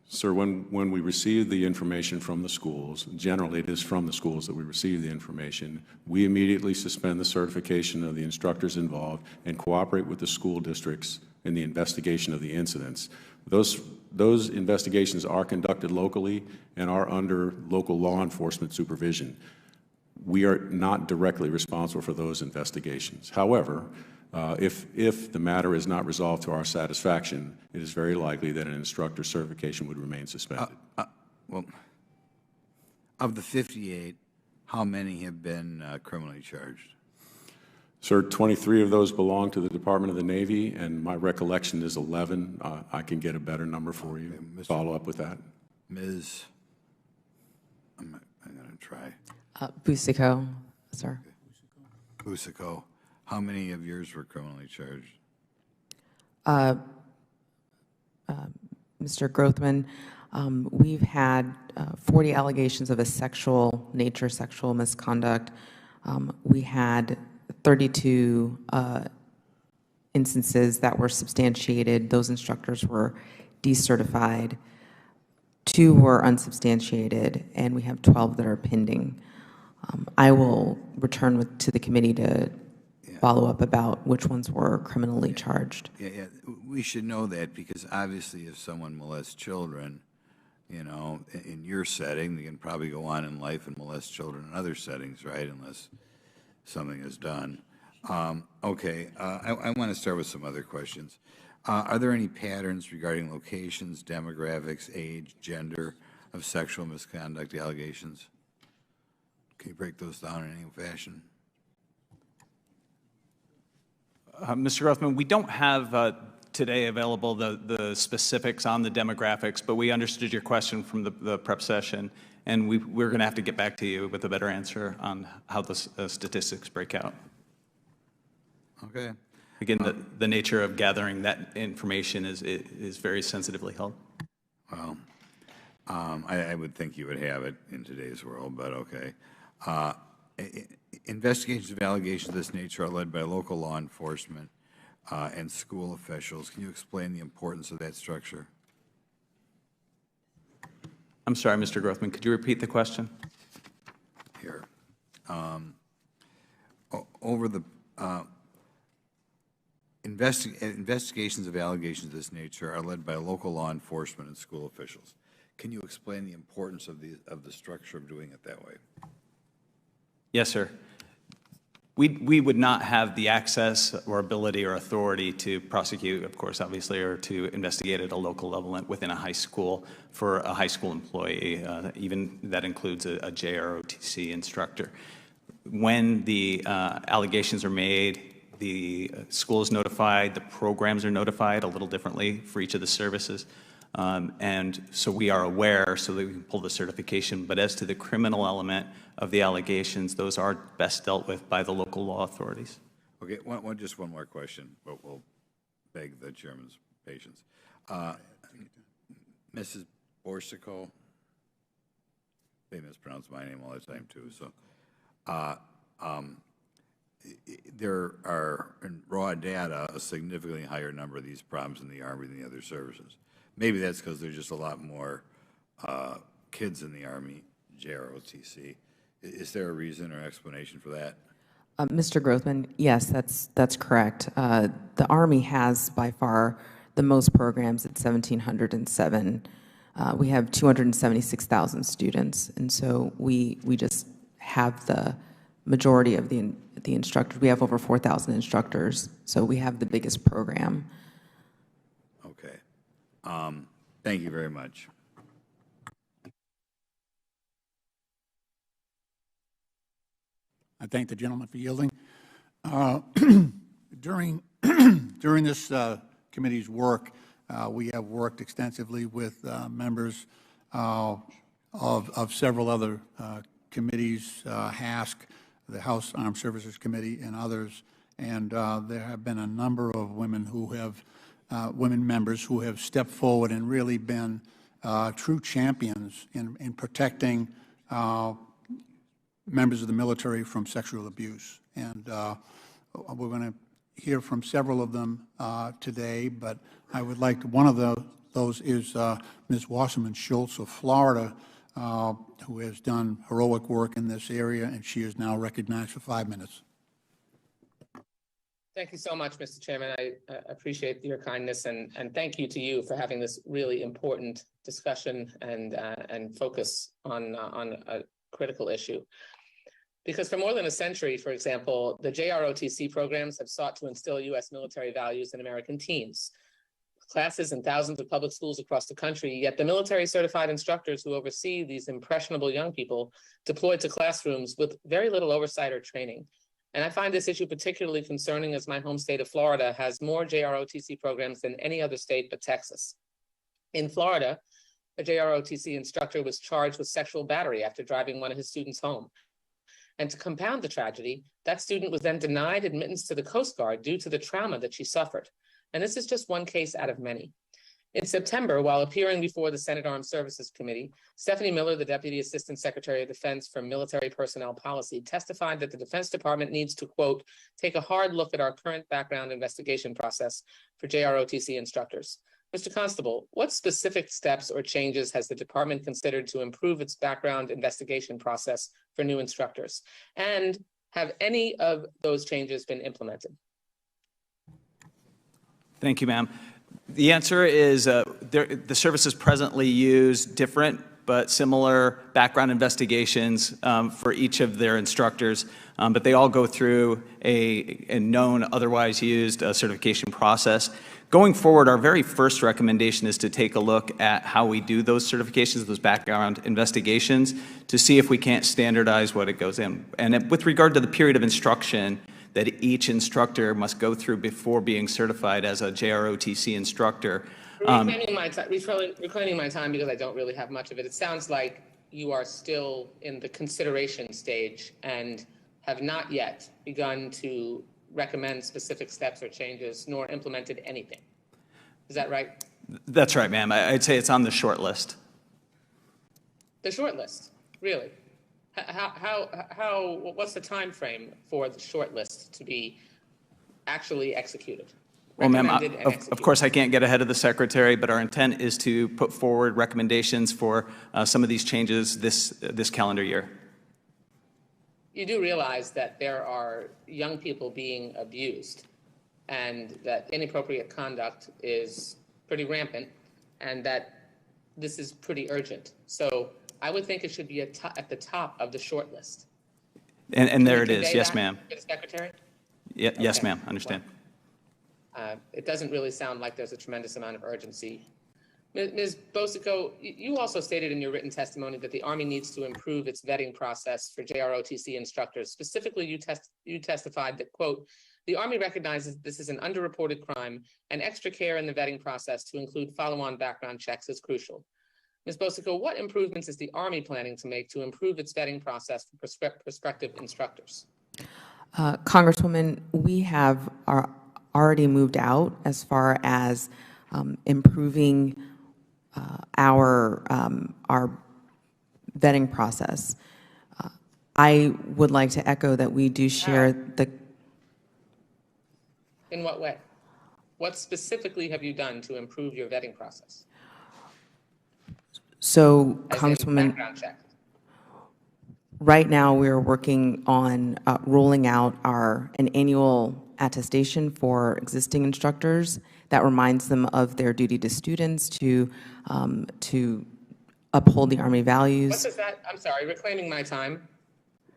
Sir, when we receive the information from the schools, generally it is from the schools that we receive the information, we immediately suspend the certification of the instructors involved and cooperate with the school districts in the investigation of the incidents. Those investigations are conducted locally and are under local law enforcement supervision. We are not directly responsible for those investigations. However, if the matter is not resolved to our satisfaction, it is very likely that an instructor certification would remain suspended. Well, of the 58, how many have been criminally charged? Sir, 23 of those belong to the Department of the Navy, and my recollection is 11. I can get a better number for you. Follow up with that. Ms. I'm going to try. Busico, sir. Busico, how many of yours were criminally charged? Mr. Grothman, we've had 40 allegations of a sexual nature, sexual misconduct. We had 32 instances that were substantiated. Those instructors were decertified. 2 were unsubstantiated, and we have 12 that are pending. I will return to the committee to follow up about which ones were criminally charged. Yeah, we should know that because obviously if someone molests children, in your setting, they can probably go on in life and molest children in other settings, right, unless something is done. Okay, I want to start with some other questions. Are there any patterns regarding locations, demographics, age, gender of sexual misconduct allegations? Can you break those down in any fashion? Mr. Grothman, we don't have today available the specifics on the demographics, but we understood your question from the prep session, and we're going to have to get back to you with a better answer on how the statistics break out. Okay. Again, the nature of gathering that information is very sensitively held. Well, I would think you would have it in today's world, but okay. Investigations of allegations of this nature are led by local law enforcement and school officials. Can you explain the importance of that structure? I'm sorry, Mr. Grothman, could you repeat the question? Here. Over the investigations of allegations of this nature are led by local law enforcement and school officials. Can you explain the importance of the structure of doing it that way? Yes, sir. We would not have the access or ability or authority to prosecute, of course, obviously, or to investigate at a local level within a high school for a high school employee, even that includes a JROTC instructor. When the allegations are made, the school is notified, the programs are notified a little differently for each of the services. And so we are aware so that we can pull the certification. But as to the criminal element of the allegations, those are best dealt with by the local law authorities. Okay, just one more question, but we'll beg the chairman's patience. Mrs. Borsico, they mispronounce my name all the time too. So, there are, in raw data, a significantly higher number of these problems in the Army than the other services. Maybe that's because there's just a lot more kids in the Army, JROTC. Is there a reason or explanation for that? Mr. Grothman, yes, that's correct. The Army has by far the most programs at 1,707. We have 276,000 students, and so we just have the majority of the instructors. We have over 4,000 instructors, so we have the biggest program. Okay. Thank you very much. I thank the gentleman for yielding. During this committee's work, we have worked extensively with members of several other committees, HASC, the House Armed Services Committee, and others. And there have been a number of women who have, women members who have stepped forward and really been true champions in protecting members of the military from sexual abuse. And we're going to hear from several of them today, but I would like to, one of those is Ms. Wasserman Schultz of Florida, who has done heroic work in this area, and she is now recognized for 5 minutes. Thank you so much, Mr. Chairman. I appreciate your kindness, and thank you to you for having this really important discussion and focus on a critical issue. Because for more than a century, for example, the JROTC programs have sought to instill U.S. military values in American teens. Classes in thousands of public schools across the country, yet the military certified instructors who oversee these impressionable young people deployed to classrooms with very little oversight or training. And I find this issue particularly concerning as my home state of Florida has more JROTC programs than any other state but Texas. In Florida, a JROTC instructor was charged with sexual battery after driving one of his students home. And to compound the tragedy, that student was then denied admittance to the Coast Guard due to the trauma that she suffered. And this is just one case out of many. In September, while appearing before the Senate Armed Services Committee, Stephanie Miller, the Deputy Assistant Secretary of Defense for Military Personnel Policy, testified that the Defense Department needs to, quote, take a hard look at our current background investigation process for JROTC instructors. Mr. Constable, what specific steps or changes has the department considered to improve its background investigation process for new instructors? And have any of those changes been implemented? Thank you, ma'am. The answer is the services presently use different but similar background investigations for each of their instructors, but they all go through a known, otherwise used certification process. Going forward, our very first recommendation is to take a look at how we do those certifications, those background investigations, to see if we can't standardize what it goes in. And with regard to the period of instruction that each instructor must go through before being certified as a JROTC instructor. Reclaiming my time because I don't really have much of it. It sounds like you are still in the consideration stage and have not yet begun to recommend specific steps or changes, nor implemented anything. Is that right? That's right, ma'am. I'd say it's on the short list. The short list, really? What's the time frame for the short list to be actually executed? Well, ma'am, of course I can't get ahead of the Secretary, but our intent is to put forward recommendations for some of these changes this calendar year. You do realize that there are young people being abused and that inappropriate conduct is pretty rampant and that this is pretty urgent. So I would think it should be at the top of the short list. And there it is. Yes, ma'am. Secretary? Yeah, okay. Yes, ma'am. Understand. Well, it doesn't really sound like there's a tremendous amount of urgency. Ms. Bosico, you also stated in your written testimony that the Army needs to improve its vetting process for JROTC instructors. Specifically, you testified that, quote, The Army recognizes this is an underreported crime, and extra care in the vetting process to include follow-on background checks is crucial. Ms. Bosico, what improvements is the Army planning to make to improve its vetting process for prospective instructors? Congresswoman, we have already moved out as far as improving our vetting process. I would like to echo that we do share the. In what way? What specifically have you done to improve your vetting process? So, As Congresswoman, background check. right now we're working on rolling out an annual attestation for existing instructors that reminds them of their duty to students to uphold the Army values. What does that, I'm sorry, reclaiming my time.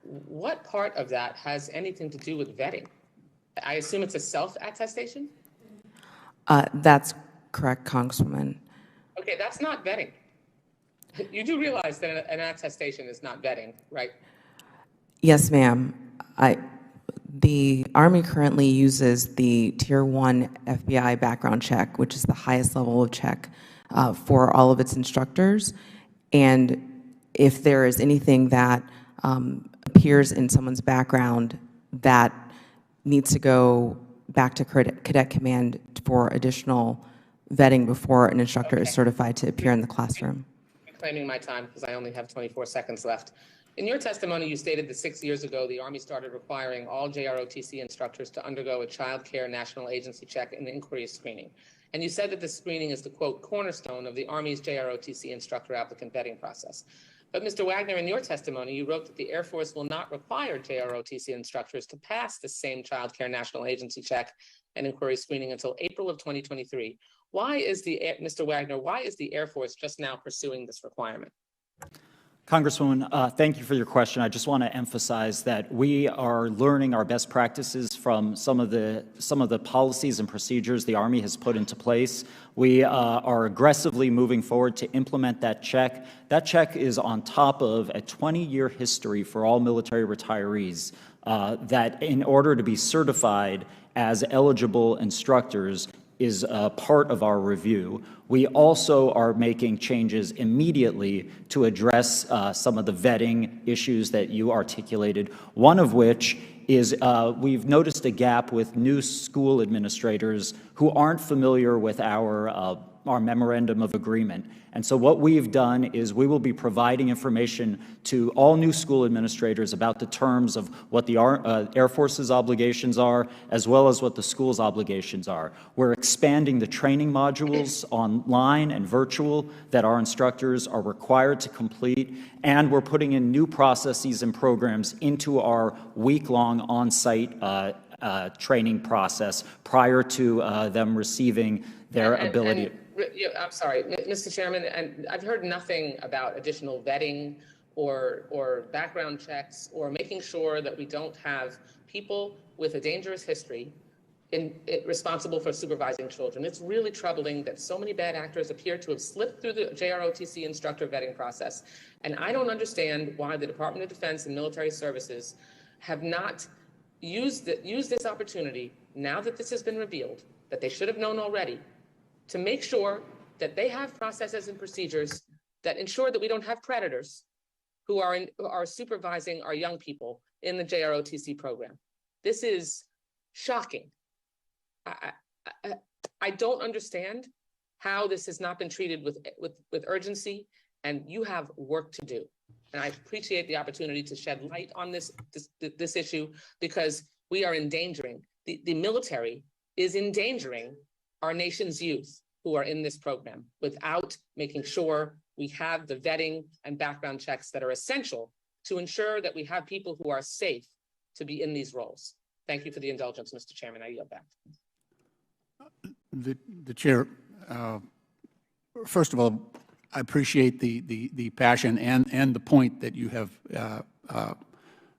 What part of that has anything to do with vetting? I assume it's a self-attestation? That's correct, Congresswoman. Okay, that's not vetting. You do realize that an attestation is not vetting, right? Yes, ma'am. The Army currently uses the Tier 1 FBI background check, which is the highest level of check for all of its instructors. And if there is anything that appears in someone's background that needs to go back to Cadet Command for additional vetting before an instructor is certified to appear in the classroom. Reclaiming my time because I only have 24 seconds left. In your testimony, you stated that 6 years ago, the Army started requiring all JROTC instructors to undergo a child care national agency check and inquiry screening. And you said that the screening is the, quote, cornerstone of the Army's JROTC instructor applicant vetting process. But Mr. Wagner, in your testimony, you wrote that the Air Force will not require JROTC instructors to pass the same child care national agency check and inquiry screening until April of 2023. Why is Mr. Wagner, why is the Air Force just now pursuing this requirement? Congresswoman, thank you for your question. I just want to emphasize that we are learning our best practices from some of the policies and procedures the Army has put into place. We are aggressively moving forward to implement that check. That check is on top of a 20-year history for all military retirees that in order to be certified as eligible instructors is part of our review. We also are making changes immediately to address some of the vetting issues that you articulated, one of which is we've noticed a gap with new school administrators who aren't familiar with our memorandum of agreement. And so what we've done is we will be providing information to all new school administrators about the terms of what the Air Force's obligations are, as well as what the school's obligations are. We're expanding the training modules online and virtual that our instructors are required to complete, and we're putting in new processes and programs into our week-long on-site training process prior to them receiving their ability. I'm sorry, Mr. Chairman, and I've heard nothing about additional vetting or background checks or making sure that we don't have people with a dangerous history responsible for supervising children. It's really troubling that so many bad actors appear to have slipped through the JROTC instructor vetting process. And I don't understand why the Department of Defense and military services have not used this opportunity, now that this has been revealed, that they should have known already, to make sure that they have processes and procedures that ensure that we don't have predators who are supervising our young people in the JROTC program. This is shocking. I don't understand how this has not been treated with urgency, and you have work to do. And I appreciate the opportunity to shed light on this issue, because we are endangering, the military is endangering our nation's youth who are in this program without making sure we have the vetting and background checks that are essential to ensure that we have people who are safe to be in these roles. Thank you for the indulgence, Mr. Chairman. I yield back. The chair, first of all, I appreciate the passion and the point that you have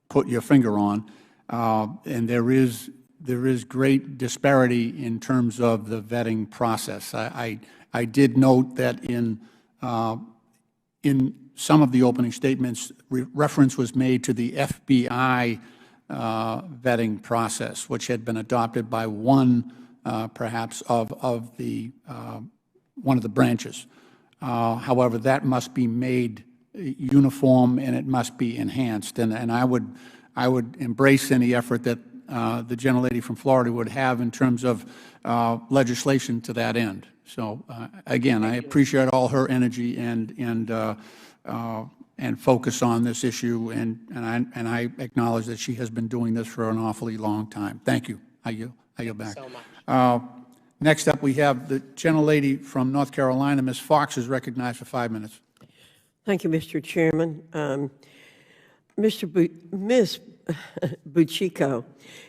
put your finger on, and there is great disparity in terms of the vetting process. I did note that in some of the opening statements, reference was made to the FBI vetting process, which had been adopted by one, perhaps, of the one of the branches. However, that must be made uniform and it must be enhanced. And I would embrace any effort that the gentlelady from Florida would have in terms of legislation to that end. So again, I appreciate all her energy and focus on this issue, and I acknowledge that she has been doing this for an awfully long time. Thank you. I yield back. So much. Next up, we have the gentlelady from North Carolina, Ms. Fox, is recognized for 5 minutes. Thank you, Mr. Chairman. Ms. Buccico,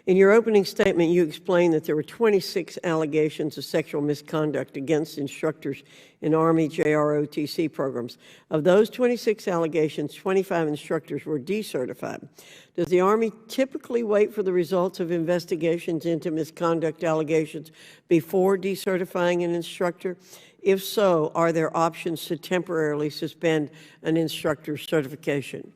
in your opening statement, you explained that there were 26 allegations of sexual misconduct against instructors in Army JROTC programs. Of those 26 allegations, 25 instructors were decertified. Does the Army typically wait for the results of investigations into misconduct allegations before decertifying an instructor? If so, are there options to temporarily suspend an instructor's certification?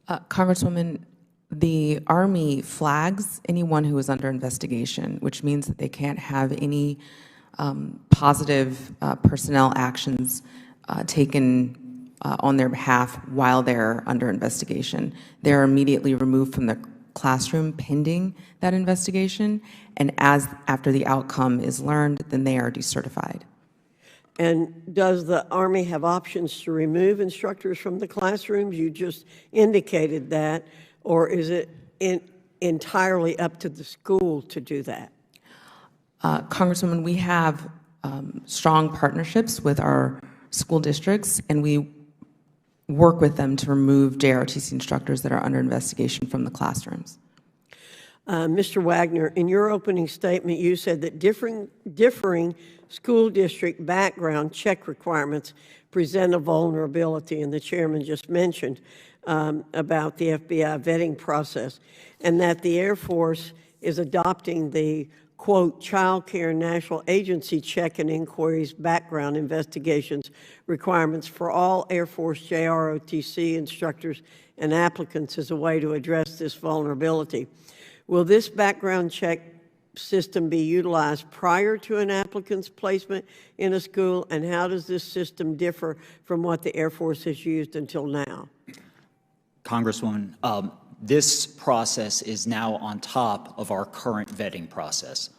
Congresswoman, the Army flags anyone who is under investigation, which means that they can't have any positive personnel actions taken on their behalf while they're under investigation. They're immediately removed from the classroom pending that investigation, and after the outcome is learned, then they are decertified. And does the Army have options to remove instructors from the classrooms? You just indicated that. Or is it entirely up to the school to do that? Congresswoman, we have strong partnerships with our school districts, and we work with them to remove JROTC instructors that are under investigation from the classrooms. Mr. Wagner, in your opening statement, you said that differing school district background check requirements present a vulnerability, and the chairman just mentioned about the FBI vetting process, and that the Air Force is adopting the, quote, Child Care National Agency check and inquiries background investigations requirements for all Air Force JROTC instructors and applicants as a way to address this vulnerability. Will this background check system be utilized prior to an applicant's placement in a school, and how does this system differ from what the Air Force has used until now? Congresswoman, this process is now on top of our current vetting process.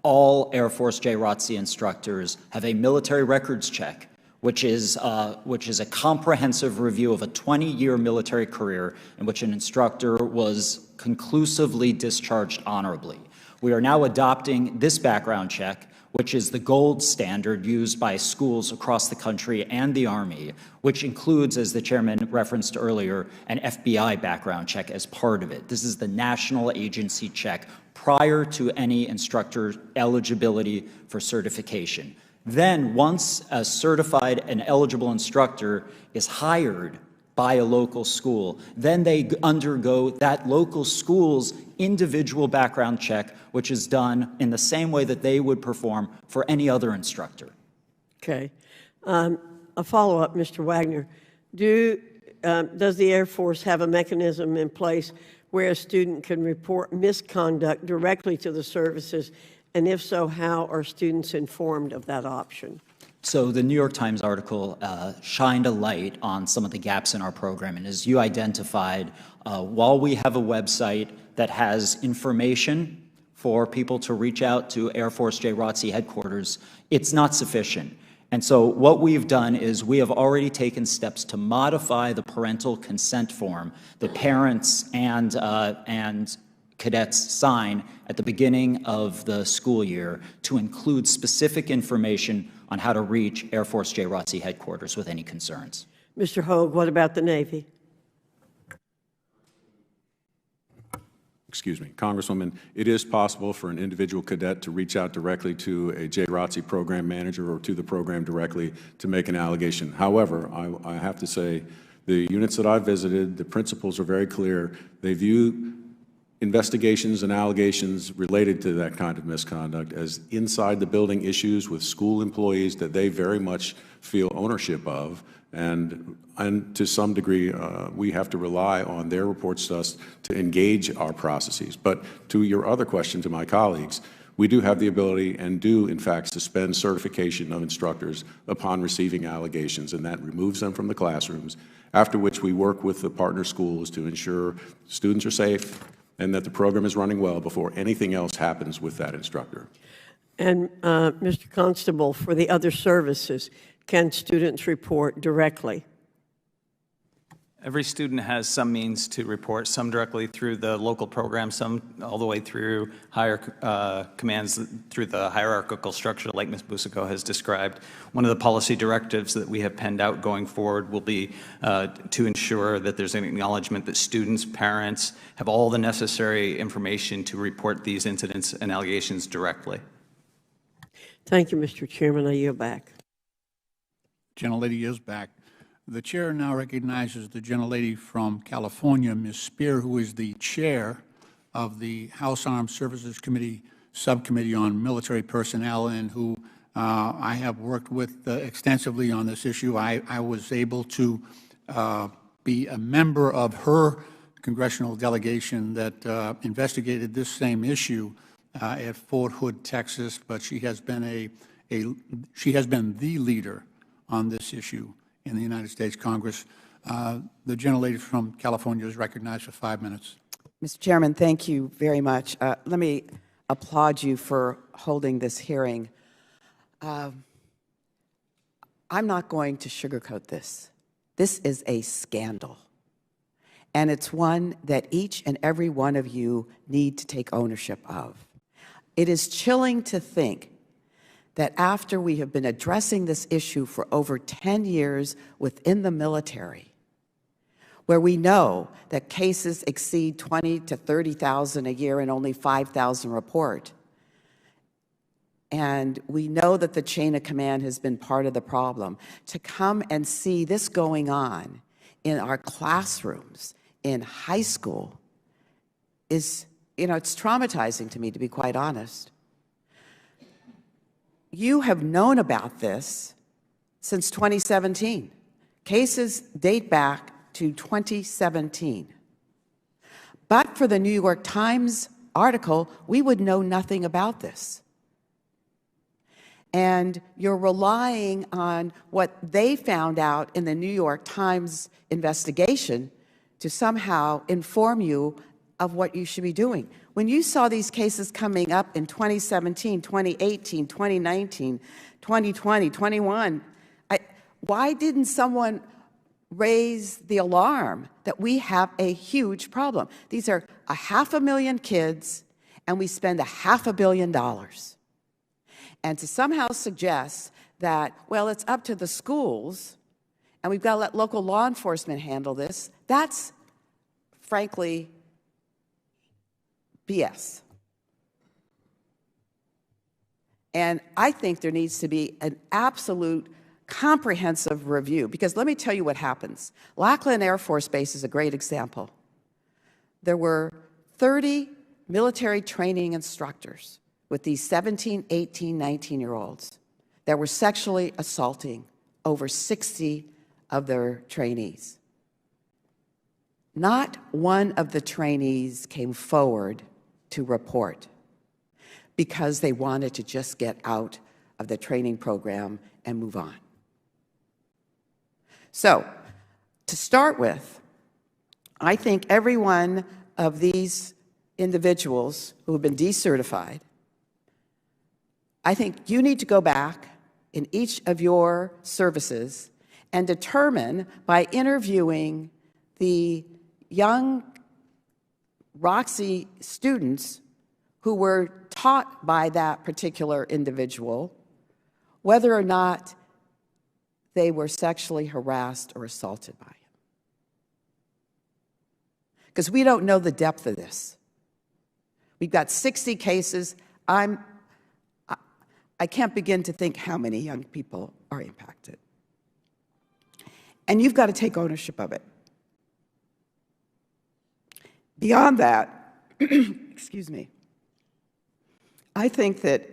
All Air Force JROTC instructors have a military records check, which is a comprehensive review of a 20-year military career in which an instructor was conclusively discharged honorably. We are now adopting this background check, which is the gold standard used by schools across the country and the Army, which includes, as the chairman referenced earlier, an FBI background check as part of it. This is the national agency check prior to any instructor eligibility for certification. Then, once a certified and eligible instructor is hired by a local school, then they undergo that local school's individual background check, which is done in the same way that they would perform for any other instructor. Okay. A follow-up, Mr. Wagner. Does the Air Force have a mechanism in place where a student can report misconduct directly to the services? And if so, how are students informed of that option? So the New York Times article shined a light on some of the gaps in our program. And as you identified, while we have a website that has information for people to reach out to Air Force JROTC headquarters, it's not sufficient. And so what we've done is we have already taken steps to modify the parental consent form that parents and cadets sign at the beginning of the school year to include specific information on how to reach Air Force JROTC headquarters with any concerns. Mr. Hogue, what about the Navy? Excuse me, Congresswoman, it is possible for an individual cadet to reach out directly to a JROTC program manager or to the program directly to make an allegation. However, I have to say, the units that I've visited, the principals are very clear. They view investigations and allegations related to that kind of misconduct as inside the building issues with school employees that they very much feel ownership of. And to some degree, we have to rely on their reports to us to engage our processes. But to your other question to my colleagues, we do have the ability and do, in fact, suspend certification of instructors upon receiving allegations, and that removes them from the classrooms, after which we work with the partner schools to ensure students are safe and that the program is running well before anything else happens with that instructor. And Mr. Constable, for the other services, can students report directly? Every student has some means to report, some directly through the local program, some all the way through higher commands through the hierarchical structure like Ms. Busico has described. One of the policy directives that we have penned out going forward will be to ensure that there's an acknowledgement that students, parents have all the necessary information to report these incidents and allegations directly. Thank you, Mr. Chairman. I yield back. Gentlelady is back. The chair now recognizes the gentlelady from California, Ms. Spear, who is the chair of the House Armed Services Committee Subcommittee on Military Personnel, and who I have worked with extensively on this issue. I was able to be a member of her congressional delegation that investigated this same issue at Fort Hood, Texas, but she has been the leader on this issue in the United States Congress. The gentlelady from California is recognized for 5 minutes. Mr. Chairman, thank you very much. Let me applaud you for holding this hearing. I'm not going to sugarcoat this. This is a scandal. And it's one that each and every one of you need to take ownership of. It is chilling to think that after we have been addressing this issue for over 10 years within the military, where we know that cases exceed 20 to 30,000 a year and only 5,000 report, and we know that the chain of command has been part of the problem, to come and see this going on in our classrooms in high school is, it's traumatizing to me, to be quite honest. You have known about this since 2017. Cases date back to 2017. But for the New York Times article, we would know nothing about this. And you're relying on what they found out in the New York Times investigation to somehow inform you of what you should be doing. When you saw these cases coming up in 2017, 2018, 2019, 2020, 21, why didn't someone raise the alarm that we have a huge problem? These are 500,000 kids, and we spend $500 million. And to somehow suggest that, well, it's up to the schools, and we've got to let local law enforcement handle this, that's, frankly, BS. And I think there needs to be an absolute comprehensive review, because let me tell you what happens. Lackland Air Force Base is a great example. There were 30 military training instructors with these 17, 18, 19-year-olds that were sexually assaulting over 60 of their trainees. Not one of the trainees came forward to report because they wanted to just get out of the training program and move on. So, to start with, I think every one of these individuals who have been decertified, I think you need to go back in each of your services and determine by interviewing the young Roxy students who were taught by that particular individual whether or not they were sexually harassed or assaulted by him. Because we don't know the depth of this. We've got 60 cases. I can't begin to think how many young people are impacted. And you've got to take ownership of it. Beyond that, excuse me, I think that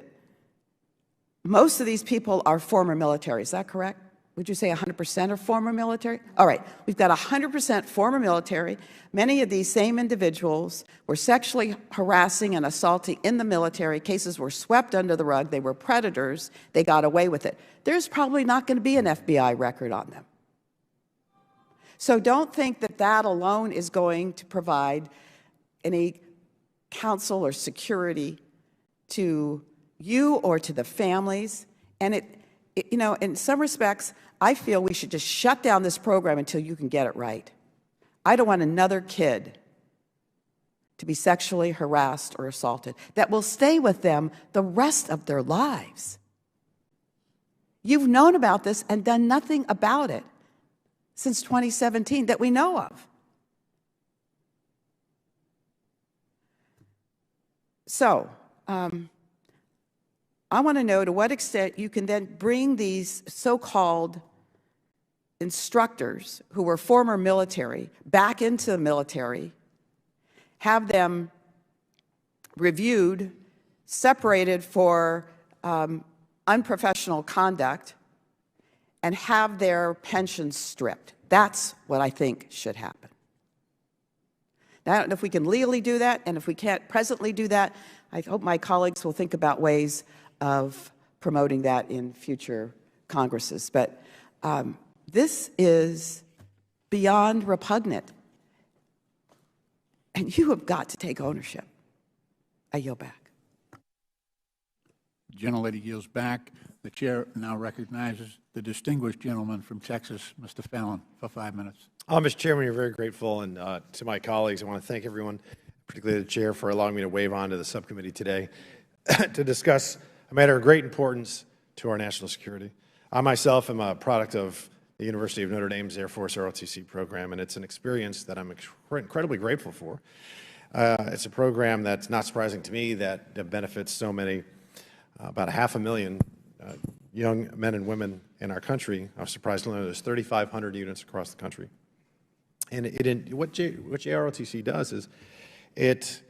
most of these people are former military. Is that correct? Would you say 100% are former military? All right, we've got 100% former military. Many of these same individuals were sexually harassing and assaulting in the military. Cases were swept under the rug. They were predators. They got away with it. There's probably not going to be an FBI record on them. So don't think that that alone is going to provide any counsel or security to you or to the families. And you know, in some respects, I feel we should just shut down this program until you can get it right. I don't want another kid to be sexually harassed or assaulted that will stay with them the rest of their lives. You've known about this and done nothing about it since 2017 that we know of. So, I want to know to what extent you can then bring these so-called instructors who were former military back into the military, have them reviewed, separated for unprofessional conduct, and have their pensions stripped. That's what I think should happen. Now, I don't know if we can legally do that, and if we can't presently do that, I hope my colleagues will think about ways of promoting that in future Congresses. But this is beyond repugnant, and you have got to take ownership. I yield back. The gentlelady yields back. The chair now recognizes the distinguished gentleman from Texas, Mr. Fallon, for 5 minutes. Mr. Chairman, we're very grateful, and to my colleagues, I want to thank everyone, particularly the chair, for allowing me to wave on to the subcommittee today to discuss a matter of great importance to our national security. I myself am a product of the University of Notre Dame's Air Force ROTC program, and it's an experience that I'm incredibly grateful for. It's a program that's not surprising to me that benefits so many, about 500,000 young men and women in our country. I was surprised to learn there's 3,500 units across the country. And what JROTC does is it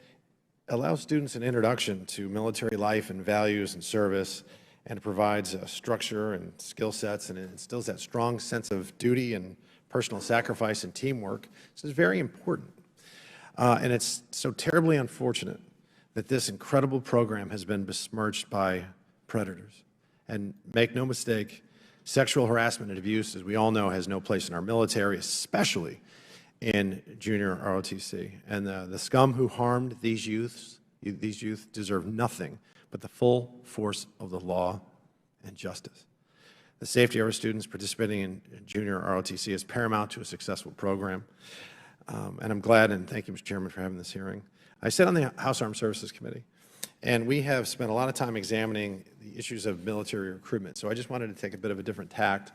allows students an introduction to military life and values and service, and it provides a structure and skill sets, and it instills that strong sense of duty and personal sacrifice and teamwork. This is very important. And it's so terribly unfortunate that this incredible program has been besmirched by predators. And make no mistake, sexual harassment and abuse, as we all know, has no place in our military, especially in junior ROTC. And the scum who harmed these youth deserve nothing but the full force of the law and justice. The safety of our students participating in junior ROTC is paramount to a successful program. And I'm glad, and thank you, Mr. Chairman, for having this hearing. I sit on the House Armed Services Committee, and we have spent a lot of time examining the issues of military recruitment. So I just wanted to take a bit of a different tact,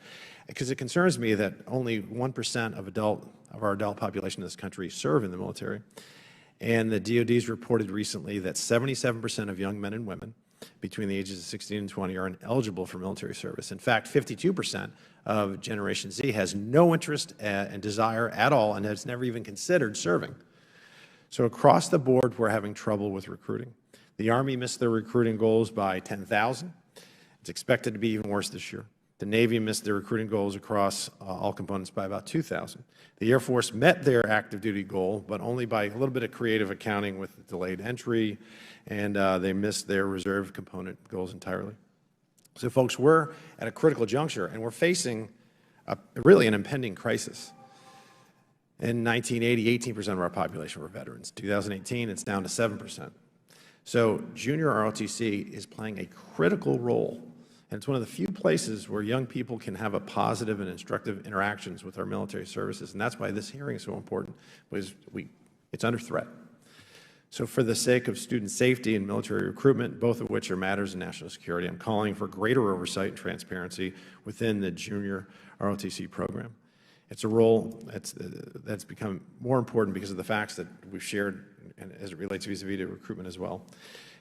because it concerns me that only 1% of our adult population in this country serve in the military. And the DoD's reported recently that 77% of young men and women between the ages of 16 and 20 are ineligible for military service. In fact, 52% of Generation Z has no interest and desire at all and has never even considered serving. So across the board, we're having trouble with recruiting. The Army missed their recruiting goals by 10,000. It's expected to be even worse this year. The Navy missed their recruiting goals across all components by about 2,000. The Air Force met their active duty goal, but only by a little bit of creative accounting with delayed entry, and they missed their reserve component goals entirely. So, folks, we're at a critical juncture, and we're facing really an impending crisis. In 1980, 18% of our population were veterans. 2018, it's down to 7%. So junior ROTC is playing a critical role, and it's one of the few places where young people can have a positive and instructive interactions with our military services, and that's why this hearing is so important, because it's under threat. So for the sake of student safety and military recruitment, both of which are matters of national security, I'm calling for greater oversight and transparency within the junior ROTC program. It's a role that's become more important because of the facts that we've shared and as it relates vis-a-vis to recruitment as well.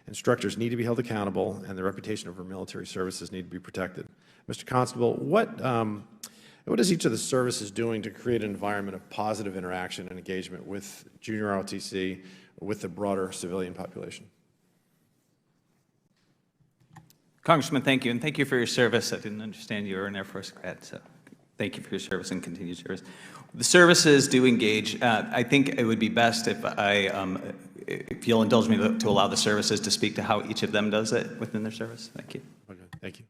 Instructors need to be held accountable, and the reputation of our military services need to be protected. Mr. Constable, what is each of the services doing to create an environment of positive interaction and engagement with junior ROTC, with the broader civilian population. Congressman, thank you, and thank you for your service. I didn't understand you were an Air Force grad, so thank you for your service and continued service. The services do engage. I think it would be best if you'll indulge me to allow the services to speak to how each of them does it within their service. Thank you. Okay, thank you.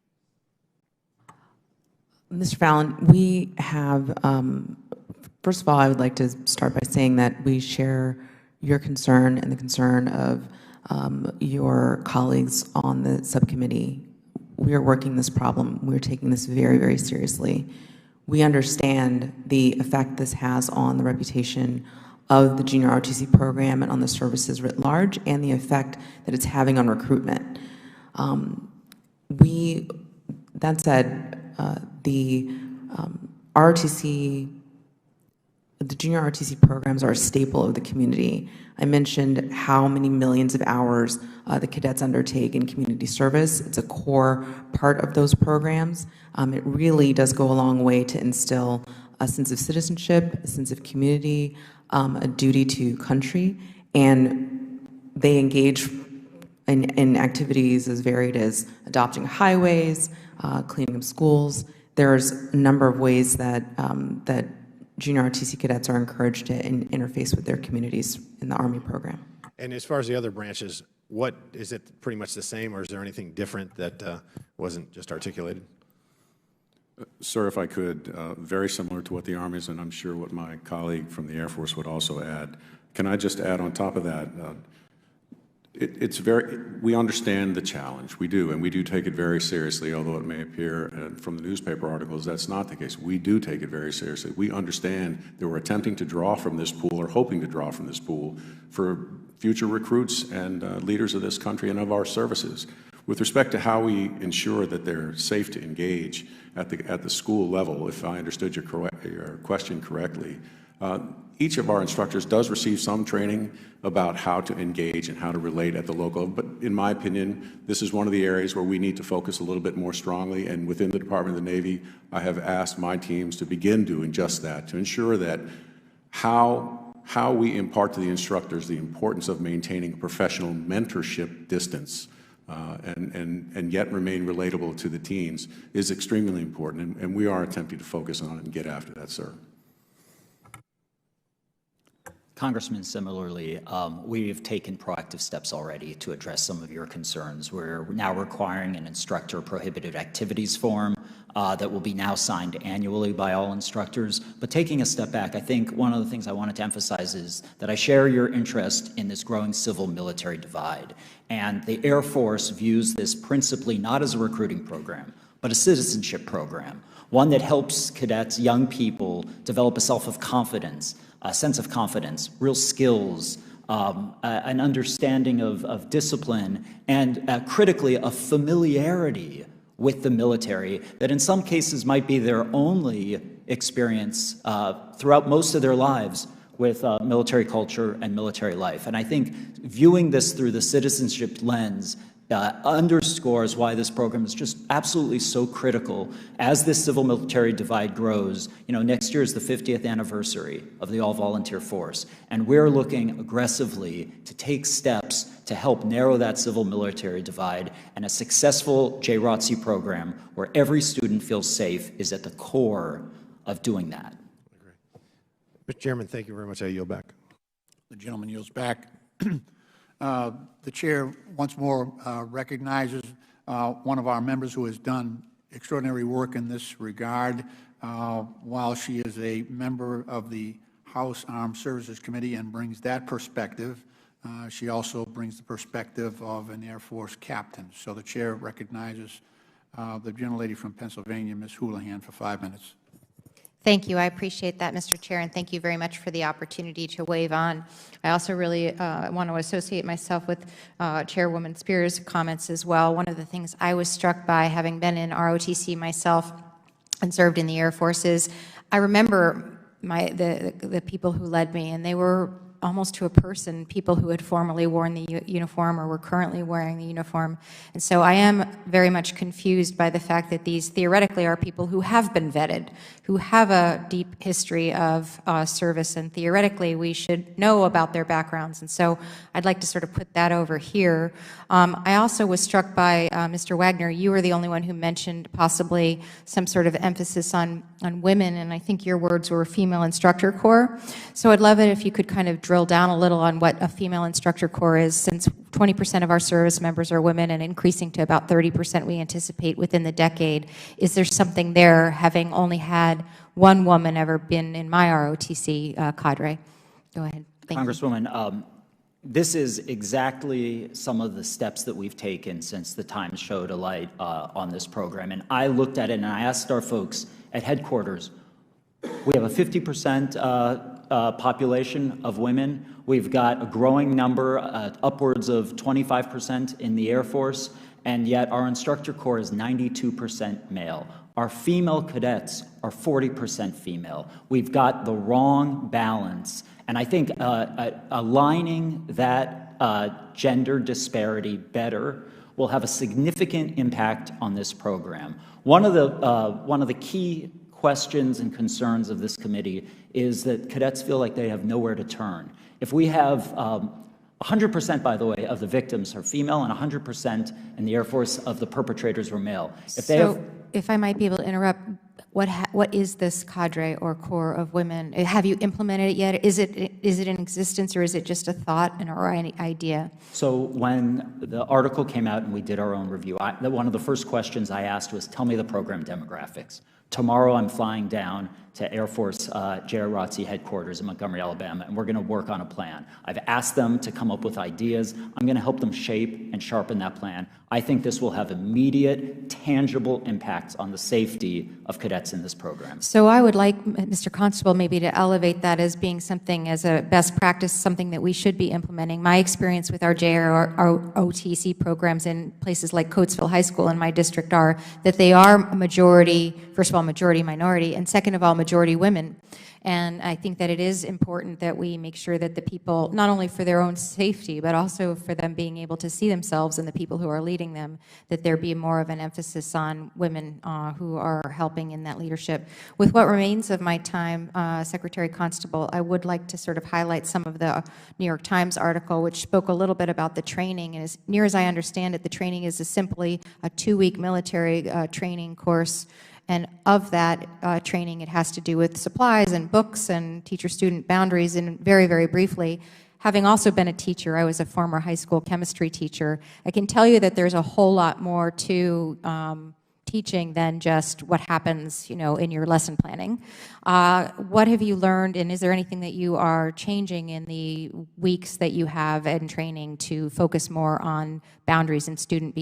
Mr. Fallon, we have, first of all, I would like to start by saying that we share your concern and the concern of your colleagues on the subcommittee. We are working this problem. We're taking this very, very seriously. We understand the effect this has on the reputation of the junior ROTC program and on the services writ large, and the effect that it's having on recruitment. That said, the junior ROTC programs are a staple of the community. I mentioned how many millions of hours the cadets undertake in community service. It's a core part of those programs. It really does go a long way to instill a sense of citizenship, a sense of community, a duty to country, and they engage in activities as varied as adopting highways, cleaning up schools. There's a number of ways that junior ROTC cadets are encouraged to interface with their communities in the Army program. And as far as the other branches, what is it pretty much the same, or is there anything different that wasn't just articulated? Sir, if I could, very similar to what the Army is, and I'm sure what my colleague from the Air Force would also add. Can I just add on top of that, we understand the challenge, we do, and we do take it very seriously, although it may appear from the newspaper articles that's not the case. We do take it very seriously. We understand that we're attempting to draw from this pool, or hoping to draw from this pool, for future recruits and leaders of this country and of our services. With respect to how we ensure that they're safe to engage at the school level, if I understood your question correctly, each of our instructors does receive some training about how to engage and how to relate at the local, but in my opinion, this is one of the areas where we need to focus a little bit more strongly, and within the Department of the Navy, I have asked my teams to begin doing just that, to ensure that how we impart to the instructors the importance of maintaining a professional mentorship distance and yet remain relatable to the teens is extremely important, and we are attempting to focus on it and get after that, sir. Congressman, similarly, we've taken proactive steps already to address some of your concerns. We're now requiring an instructor prohibited activities form that will be now signed annually by all instructors. But taking a step back, I think one of the things I wanted to emphasize is that I share your interest in this growing civil-military divide. And the Air Force views this principally not as a recruiting program, but a citizenship program, one that helps cadets, young people, develop a self-confidence, a sense of confidence, real skills, an understanding of discipline, and critically, a familiarity with the military that in some cases might be their only experience throughout most of their lives with military culture and military life. And I think viewing this through the citizenship lens underscores why this program is just absolutely so critical as this civil-military divide grows. You know, next year is the 50th anniversary of the all-volunteer force, and we're looking aggressively to take steps to help narrow that civil-military divide, and a successful JROTC program where every student feels safe is at the core of doing that. Mr. Chairman, thank you very much. I yield back. The gentleman yields back. The chair once more recognizes one of our members who has done extraordinary work in this regard. While she is a member of the House Armed Services Committee and brings that perspective, she also brings the perspective of an Air Force captain. So the chair recognizes the gentlelady from Pennsylvania, Ms. Houlihan, for 5 minutes. Thank you. I appreciate that, Mr. Chair, and thank you very much for the opportunity to wave on. I also really want to associate myself with Chairwoman Spears' comments as well. One of the things I was struck by, having been in ROTC myself and served in the Air Force, is I remember the people who led me, and they were almost to a person, people who had formerly worn the uniform or were currently wearing the uniform. And so I am very much confused by the fact that these theoretically are people who have been vetted, who have a deep history of service, and theoretically we should know about their backgrounds. And so I'd like to sort of put that over here. I also was struck by, Mr. Wagner, you were the only one who mentioned possibly some sort of emphasis on women, and I think your words were female instructor corps. So I'd love it if you could kind of drill down a little on what a female instructor corps is, since 20% of our service members are women and increasing to about 30% we anticipate within the decade. Is there something there, having only had one woman ever been in my ROTC cadre? Go ahead. Thank you. Congresswoman, this is exactly some of the steps that we've taken since the Times showed a light on this program. And I looked at it and I asked our folks at headquarters, we have a 50% population of women. We've got a growing number, upwards of 25% in the Air Force, and yet our instructor corps is 92% male. Our female cadets are 40% female. We've got the wrong balance. And I think aligning that gender disparity better will have a significant impact on this program. One of the key questions and concerns of this committee is that cadets feel like they have nowhere to turn. If we have 100%, by the way, of the victims are female, and 100% in the Air Force of the perpetrators were male. If I might be able to interrupt, what is this cadre or corps of women? Have you implemented it yet? Is it in existence, or is it just a thought or an idea? So when the article came out and we did our own review, one of the first questions I asked was, tell me the program demographics. Tomorrow I'm flying down to Air Force JROTC headquarters in Montgomery, Alabama, and we're going to work on a plan. I've asked them to come up with ideas. I'm going to help them shape and sharpen that plan. I think this will have immediate, tangible impacts on the safety of cadets in this program. So I would like, Mr. Constable, maybe to elevate that as being something, as a best practice, something that we should be implementing. My experience with our JROTC programs in places like Coatesville High School in my district are that they are a majority, first of all, majority minority, and second of all, majority women. And I think that it is important that we make sure that the people, not only for their own safety, but also for them being able to see themselves and the people who are leading them, that there be more of an emphasis on women who are helping in that leadership. With what remains of my time, Secretary Constable, I would like to sort of highlight some of the New York Times article, which spoke a little bit about the training. And as near as I understand it, the training is simply a 2-week military training course. And of that training, it has to do with supplies and books and teacher-student boundaries. And very, very briefly, having also been a teacher, I was a former high school chemistry teacher, I can tell you that there's a whole lot more to teaching than just what happens, in your lesson planning. What have you learned, and is there anything that you are changing in the weeks that you have in training to focus more on boundaries and student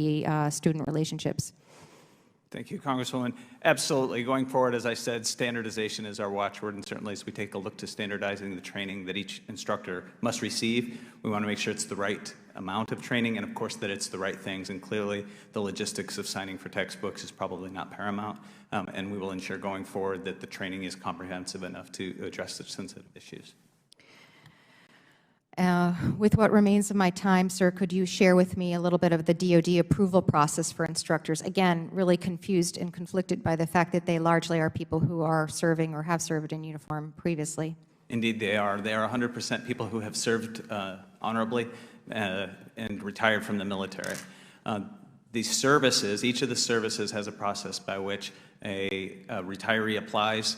relationships? Thank you, Congresswoman. Absolutely. Going forward, as I said, standardization is our watchword, and certainly as we take a look to standardizing the training that each instructor must receive, we want to make sure it's the right amount of training, and of course that it's the right things. And clearly, the logistics of signing for textbooks is probably not paramount, and we will ensure going forward that the training is comprehensive enough to address such sensitive issues. With what remains of my time, sir, could you share with me a little bit of the DoD approval process for instructors? Again, really confused and conflicted by the fact that they largely are people who are serving or have served in uniform previously. Indeed, they are. They are 100% people who have served honorably and retired from the military. These services, each of the services has a process by which a retiree applies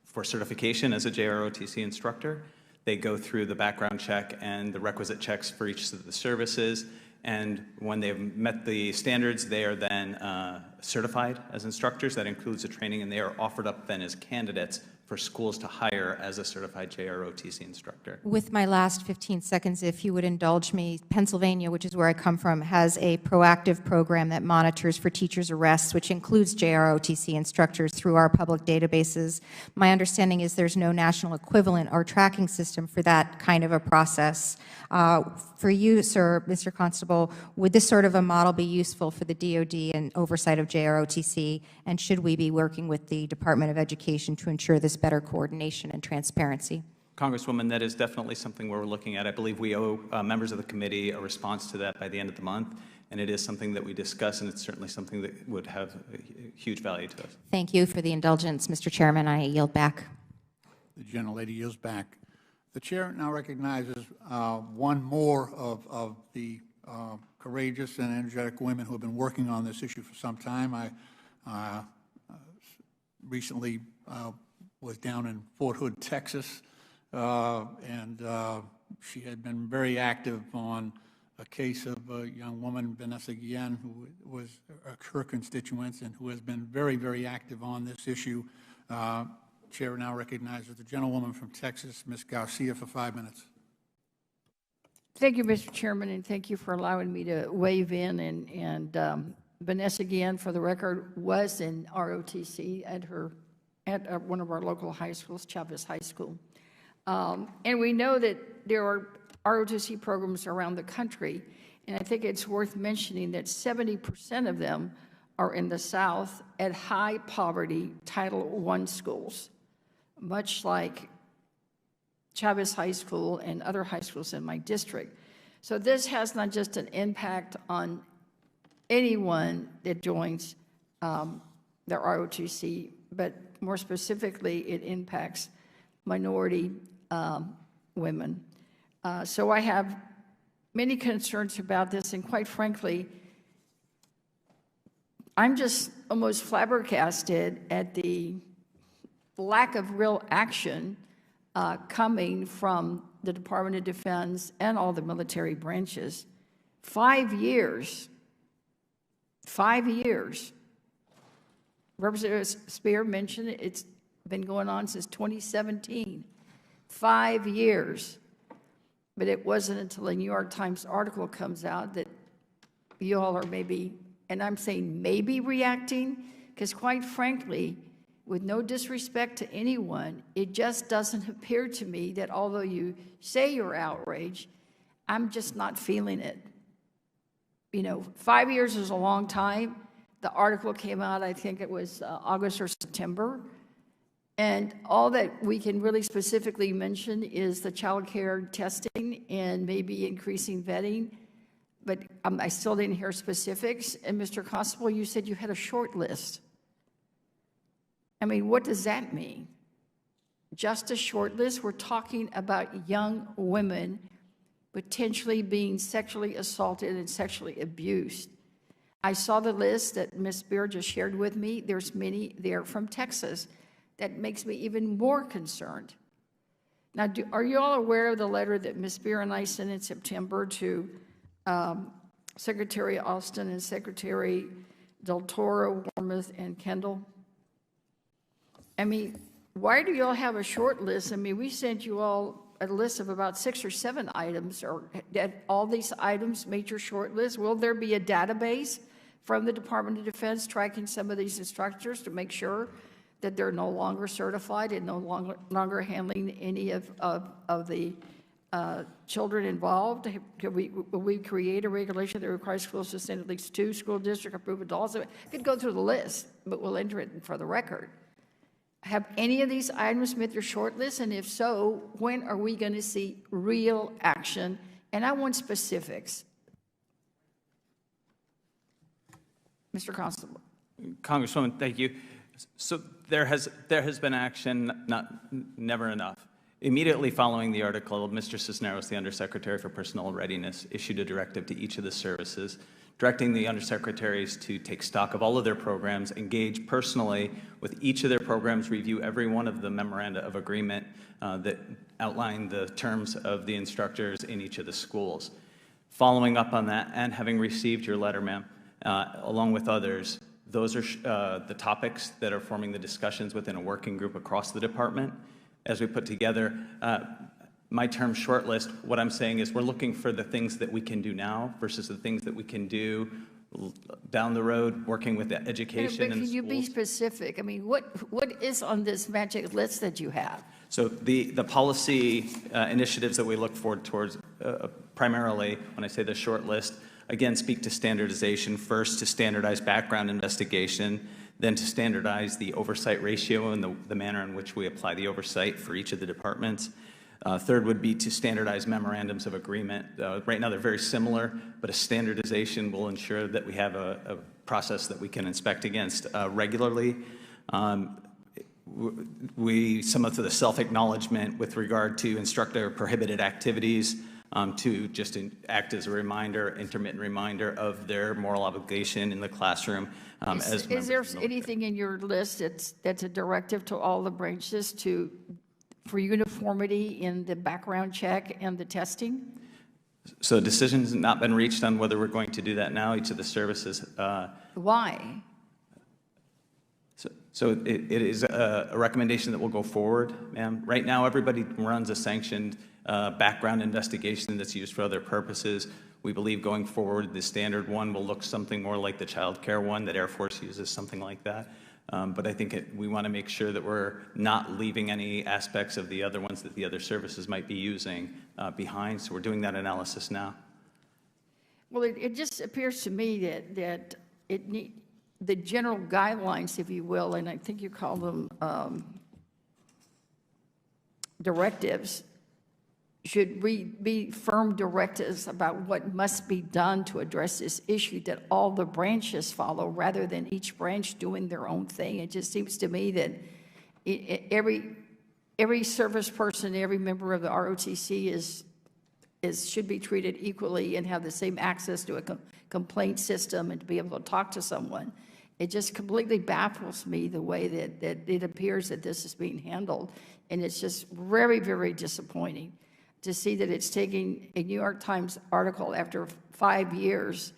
for certification as a JROTC instructor. They go through the background check and the requisite checks for each of the services, and when they've met the standards, they are then certified as instructors. That includes the training, and they are offered up then as candidates for schools to hire as a certified JROTC instructor. With my last 15 seconds, if you would indulge me, Pennsylvania, which is where I come from, has a proactive program that monitors for teachers' arrests, which includes JROTC instructors through our public databases. My understanding is there's no national equivalent or tracking system for that kind of a process. For you, sir, Mr. Constable, would this sort of a model be useful for the DoD and oversight of JROTC, and should we be working with the Department of Education to ensure this better coordination and transparency? Congresswoman, that is definitely something we're looking at. I believe we owe members of the committee a response to that by the end of the month, and it is something that we discuss, and it's certainly something that would have a huge value to us. Thank you for the indulgence, Mr. Chairman. I yield back. The gentlelady yields back. The chair now recognizes one more of the courageous and energetic women who have been working on this issue for some time. I recently was down in Fort Hood, Texas, and she had been very active on a case of a young woman, Vanessa Guillen, who was her constituent and who has been very, very active on this issue. Chair now recognizes the gentlewoman from Texas, Ms. Garcia, for 5 minutes. Thank you, Mr. Chairman, and thank you for allowing me to weigh in. And Vanessa Guillen, for the record, was in ROTC at one of our local high schools, Chavez High School. And we know that there are ROTC programs around the country, and I think it's worth mentioning that 70% of them are in the South at high poverty Title I schools, much like Chavez High School and other high schools in my district. So this has not just an impact on anyone that joins the ROTC, but more specifically, it impacts minority women. So I have many concerns about this, and quite frankly, I'm just almost flabbergasted at the lack of real action coming from the Department of Defense and all the military branches. 5 years. 5 years. Representative Spear mentioned it's been going on since 2017. 5 years. But it wasn't until a New York Times article comes out that you all are maybe, and I'm saying maybe, reacting, because quite frankly, with no disrespect to anyone, it just doesn't appear to me that although you say you're outraged, I'm just not feeling it. You know, 5 years is a long time. The article came out, I think it was August or September. And all that we can really specifically mention is the child care testing and maybe increasing vetting. But I still didn't hear specifics. And Mr. Constable, you said you had a short list. I mean, what does that mean? Just a short list? We're talking about young women potentially being sexually assaulted and sexually abused. I saw the list that Ms. Spear just shared with me. There's many there from Texas. That makes me even more concerned. Now, are you all aware of the letter that Ms. Spear and I sent in September to Secretary Austin and Secretary Del Toro, Wormuth, and Kendall? I mean, why do you all have a short list? I mean, we sent you all a list of about 6 or 7 items, or that all these items made your short list. Will there be a database from the Department of Defense tracking some of these instructors to make sure that they're no longer certified and no longer handling any of the children involved? Will we create a regulation that requires schools to send at least 2 school district-approved adults? I could go through the list, but we'll enter it for the record. Have any of these items met your short list? And if so, when are we going to see real action? And I want specifics. Mr. Constable. Congresswoman, thank you. So there has been action, never enough. Immediately following the article, Mr. Cisneros, the Undersecretary for Personnel Readiness, issued a directive to each of the services, directing the undersecretaries to take stock of all of their programs, engage personally with each of their programs, review every one of the memoranda of agreement that outline the terms of the instructors in each of the schools. Following up on that, and having received your letter, ma'am, along with others, those are the topics that are forming the discussions within a working group across the department. As we put together my term short list, what I'm saying is we're looking for the things that we can do now versus the things that we can do down the road, working with the education and the schools. Can you be specific? I mean, what is on this magic list that you have? So the policy initiatives that we look forward towards primarily, when I say the short list, again, speak to standardization. First, to standardize background investigation, then to standardize the oversight ratio and the manner in which we apply the oversight for each of the departments. Third would be to standardize memorandums of agreement. Right now, they're very similar, but a standardization will ensure that we have a process that we can inspect against regularly. Some of the self-acknowledgement with regard to instructor prohibited activities to just act as a reminder, intermittent reminder of their moral obligation in the classroom. Is there anything in your list that's a directive to all the branches for uniformity in the background check and the testing? So a decision has not been reached on whether we're going to do that now. Each of the services. Why? So it is a recommendation that will go forward, ma'am. Right now, everybody runs a sanctioned background investigation that's used for other purposes. We believe going forward, the standard one will look something more like the child care one that Air Force uses, something like that. But I think we want to make sure that we're not leaving any aspects of the other ones that the other services might be using behind. So we're doing that analysis now. Well, it just appears to me that the general guidelines, if you will, and I think you call them directives, should be firm directives about what must be done to address this issue that all the branches follow rather than each branch doing their own thing. It just seems to me that every service person, every member of the ROTC should be treated equally and have the same access to a complaint system and to be able to talk to someone. It just completely baffles me the way that it appears that this is being handled. And it's just very, very disappointing to see that it's taking a New York Times article after 5 years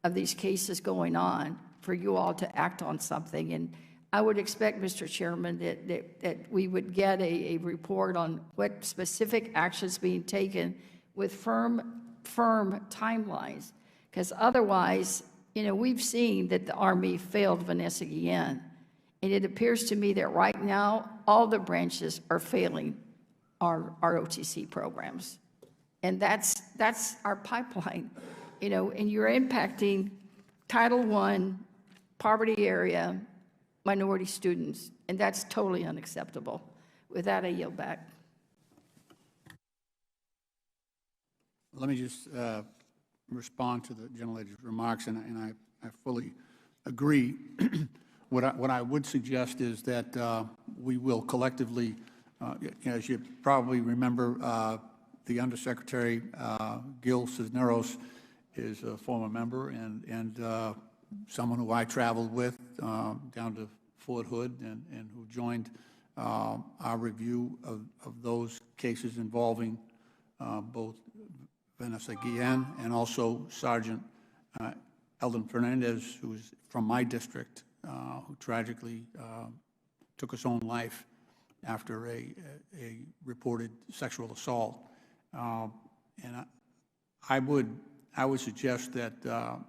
of these cases going on for you all to act on something. And I would expect, Mr. Chairman, that we would get a report on what specific actions being taken with firm timelines. Because otherwise, we've seen that the Army failed Vanessa Guillen. And it appears to me that right now, all the branches are failing our ROTC programs. And that's our pipeline, and you're impacting Title I, poverty area, minority students, and that's totally unacceptable. With that, I yield back. Let me just respond to the gentlelady's remarks, and I fully agree. What I would suggest is that we will collectively, as you probably remember, the Undersecretary Gil Cisneros is a former member and someone who I traveled with down to Fort Hood and who joined our review of those cases involving both Vanessa Guillen and also Sergeant Eldon Fernandez, who is from my district, who tragically took his own life after a reported sexual assault. And I would suggest that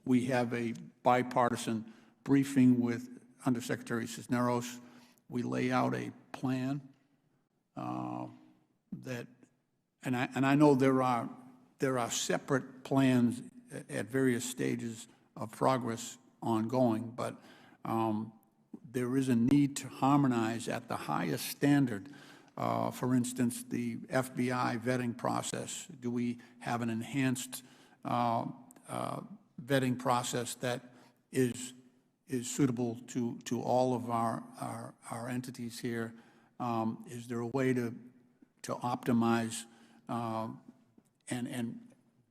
we have a bipartisan briefing with Undersecretary Cisneros. We lay out a plan that, and I know there are separate plans at various stages of progress ongoing, but there is a need to harmonize at the highest standard. For instance, the FBI vetting process. Do we have an enhanced vetting process that is suitable to all of our entities here? Is there a way to optimize and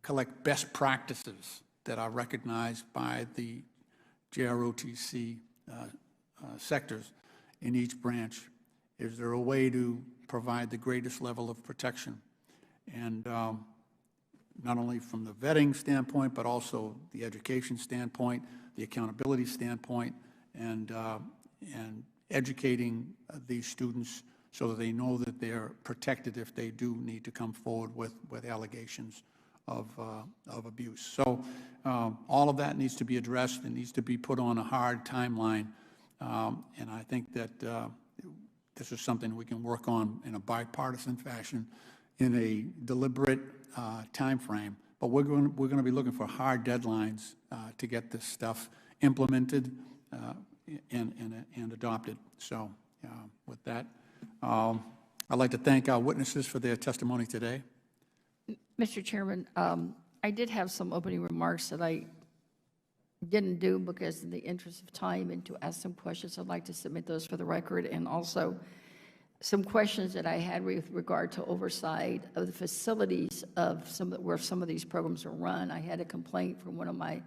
collect best practices that are recognized by the JROTC sectors in each branch? Is there a way to provide the greatest level of protection? And not only from the vetting standpoint, but also the education standpoint, the accountability standpoint, and educating these students so that they know that they're protected if they do need to come forward with allegations of abuse. So all of that needs to be addressed and needs to be put on a hard timeline. And I think that this is something we can work on in a bipartisan fashion, in a deliberate time frame. But we're going to be looking for hard deadlines to get this stuff implemented and adopted. So with that, I'd like to thank our witnesses for their testimony today. Mr. Chairman, I did have some opening remarks that I didn't do because in the interest of time and to ask some questions, I'd like to submit those for the record, and also some questions that I had with regard to oversight of the facilities of where some of these programs are run. I had a complaint from one of my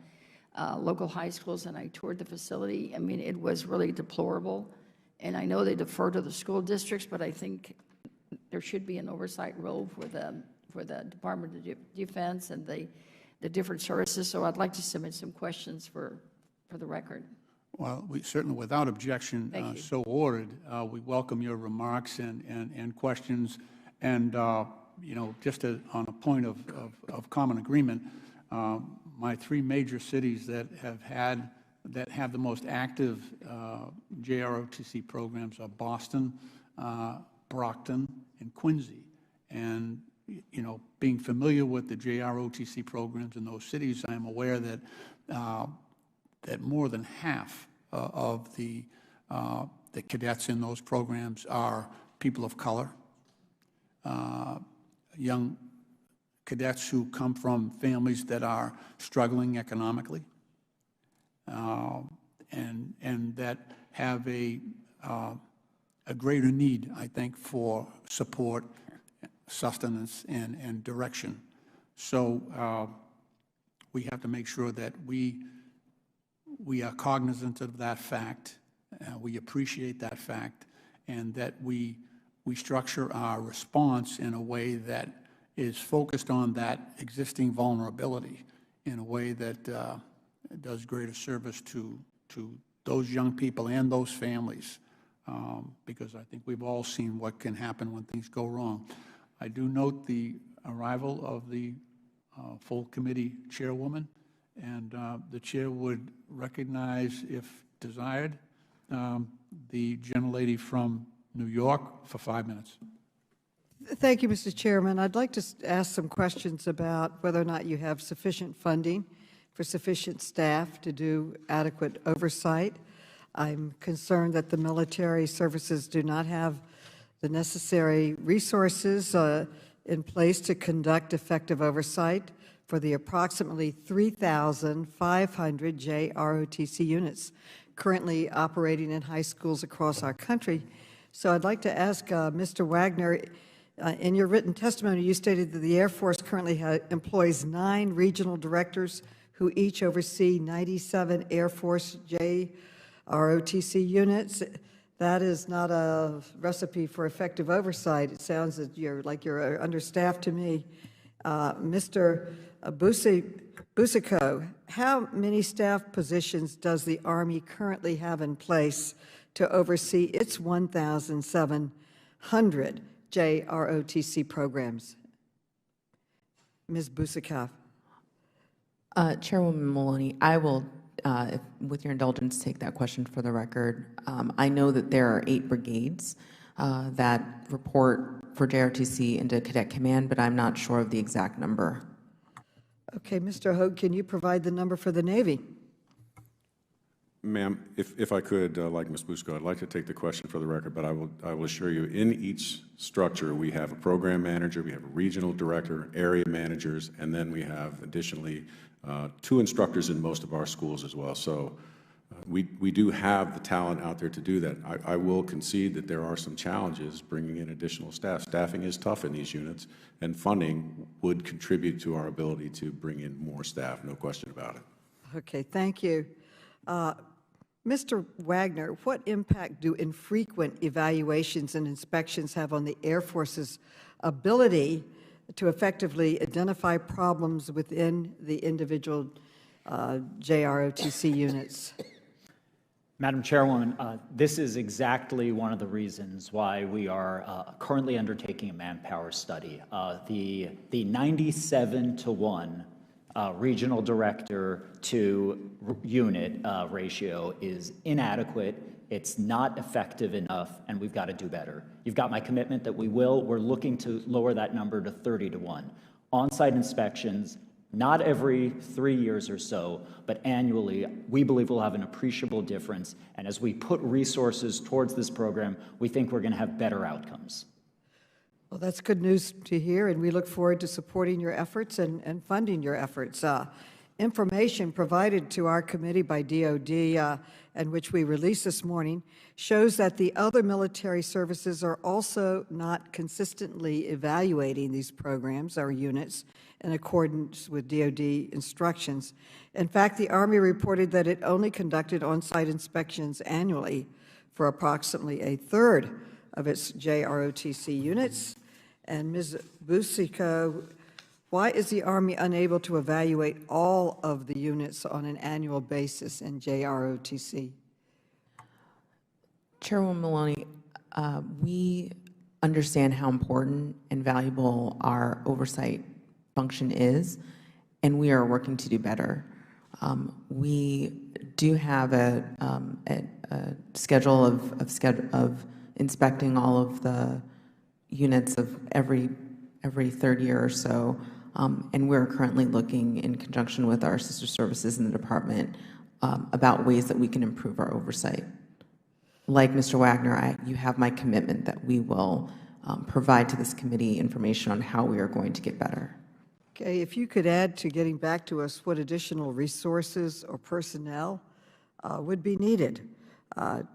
local high schools, and I toured the facility. I mean, it was really deplorable, and I know they defer to the school districts, but I think there should be an oversight role for the Department of Defense and the different services. So I'd like to submit some questions for the record. Well, we certainly, without objection, so ordered. We welcome your remarks and questions. And, you know, just on a point of common agreement, my three major cities that have the most active JROTC programs are Boston, Brockton, and Quincy. And, you know, being familiar with the JROTC programs in those cities, I am aware that that more than half of the cadets in those programs are people of color, young cadets who come from families that are struggling economically, and that have a greater need, I think, for support, sustenance, and direction. So we have to make sure that we are cognizant of that fact, we appreciate that fact, and that we structure our response in a way that is focused on that existing vulnerability in a way that does greater service to those young people and those families, because I think we've all seen what can happen when things go wrong. I do note the arrival of the full committee chairwoman, and the chair would recognize, if desired, the gentlelady from New York for 5 minutes. Thank you, Mr. Chairman. I'd like to ask some questions about whether or not you have sufficient funding for sufficient staff to do adequate oversight. I'm concerned that the military services do not have the necessary resources in place to conduct effective oversight for the approximately 3,500 JROTC units currently operating in high schools across our country. So I'd like to ask Mr. Wagner, in your written testimony, you stated that the Air Force currently employs 9 regional directors who each oversee 97 Air Force JROTC units. That is not a recipe for effective oversight. It sounds that you're understaffed to me. Mr. Busico, how many staff positions does the Army currently have in place to oversee its 1,700 JROTC programs? Ms. Busico. Chairwoman Maloney, I will, with your indulgence, take that question for the record. I know that there are 8 brigades that report for JROTC into Cadet Command, but I'm not sure of the exact number. Okay, Mr. Hogue, can you provide the number for the Navy? Ma'am, if I could, like Ms. Busco, I'd like to take the question for the record, but I will assure you, in each structure, we have a program manager, we have a regional director, area managers, and then we have additionally 2 instructors in most of our schools as well. So we do have the talent out there to do that. I will concede that there are some challenges bringing in additional staff. Staffing is tough in these units, and funding would contribute to our ability to bring in more staff, no question about it. Okay, thank you. Mr. Wagner, what impact do infrequent evaluations and inspections have on the Air Force's ability to effectively identify problems within the individual JROTC units? Madam Chairwoman, this is exactly one of the reasons why we are currently undertaking a manpower study. The 97-to-1 regional director to unit ratio is inadequate. It's not effective enough, and we've got to do better. You've got my commitment that we will. We're looking to lower that number to 30-to-1. On-site inspections, not every 3 years or so, but annually, we believe we'll have an appreciable difference. And as we put resources towards this program, we think we're going to have better outcomes. Well, that's good news to hear, and we look forward to supporting your efforts and funding your efforts. Information provided to our committee by DOD, and which we released this morning, shows that the other military services are also not consistently evaluating these programs or units in accordance with DOD instructions. In fact, the Army reported that it only conducted on-site inspections annually for approximately a third of its JROTC units. And Ms. Busico, why is the Army unable to evaluate all of the units on an annual basis in JROTC? Chairwoman Maloney, we understand how important and valuable our oversight function is, and we are working to do better. We do have a schedule of inspecting all of the units of every third year or so, and we're currently looking in conjunction with our sister services in the department about ways that we can improve our oversight. Like Mr. Wagner, you have my commitment that we will provide to this committee information on how we are going to get better. Okay, if you could add to getting back to us what additional resources or personnel would be needed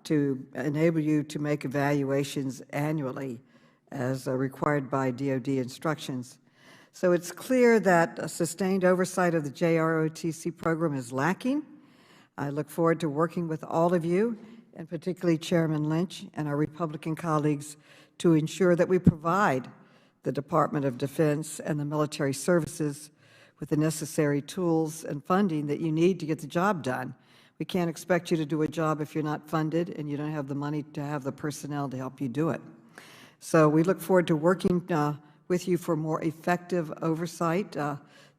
to enable you to make evaluations annually as required by DOD instructions. So it's clear that a sustained oversight of the JROTC program is lacking. I look forward to working with all of you, and particularly Chairman Lynch and our Republican colleagues, to ensure that we provide the Department of Defense and the military services with the necessary tools and funding that you need to get the job done. We can't expect you to do a job if you're not funded and you don't have the money to have the personnel to help you do it. So we look forward to working with you for more effective oversight.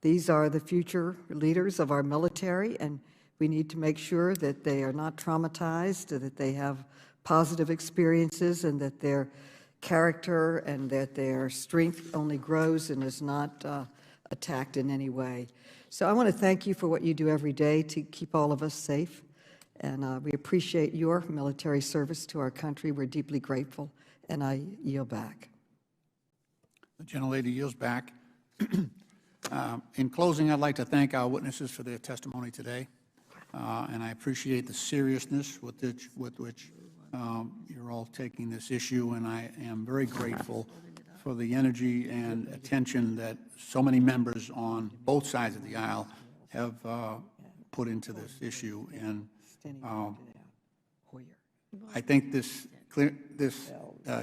These are the future leaders of our military, and we need to make sure that they are not traumatized, that they have positive experiences, and that their character and that their strength only grows and is not attacked in any way. So I want to thank you for what you do every day to keep all of us safe, and we appreciate your military service to our country. We're deeply grateful, and I yield back. The gentlelady yields back. In closing, I'd like to thank our witnesses for their testimony today, and I appreciate the seriousness with which you're all taking this issue, and I am very grateful for the energy and attention that so many members on both sides of the aisle have put into this issue. And I think this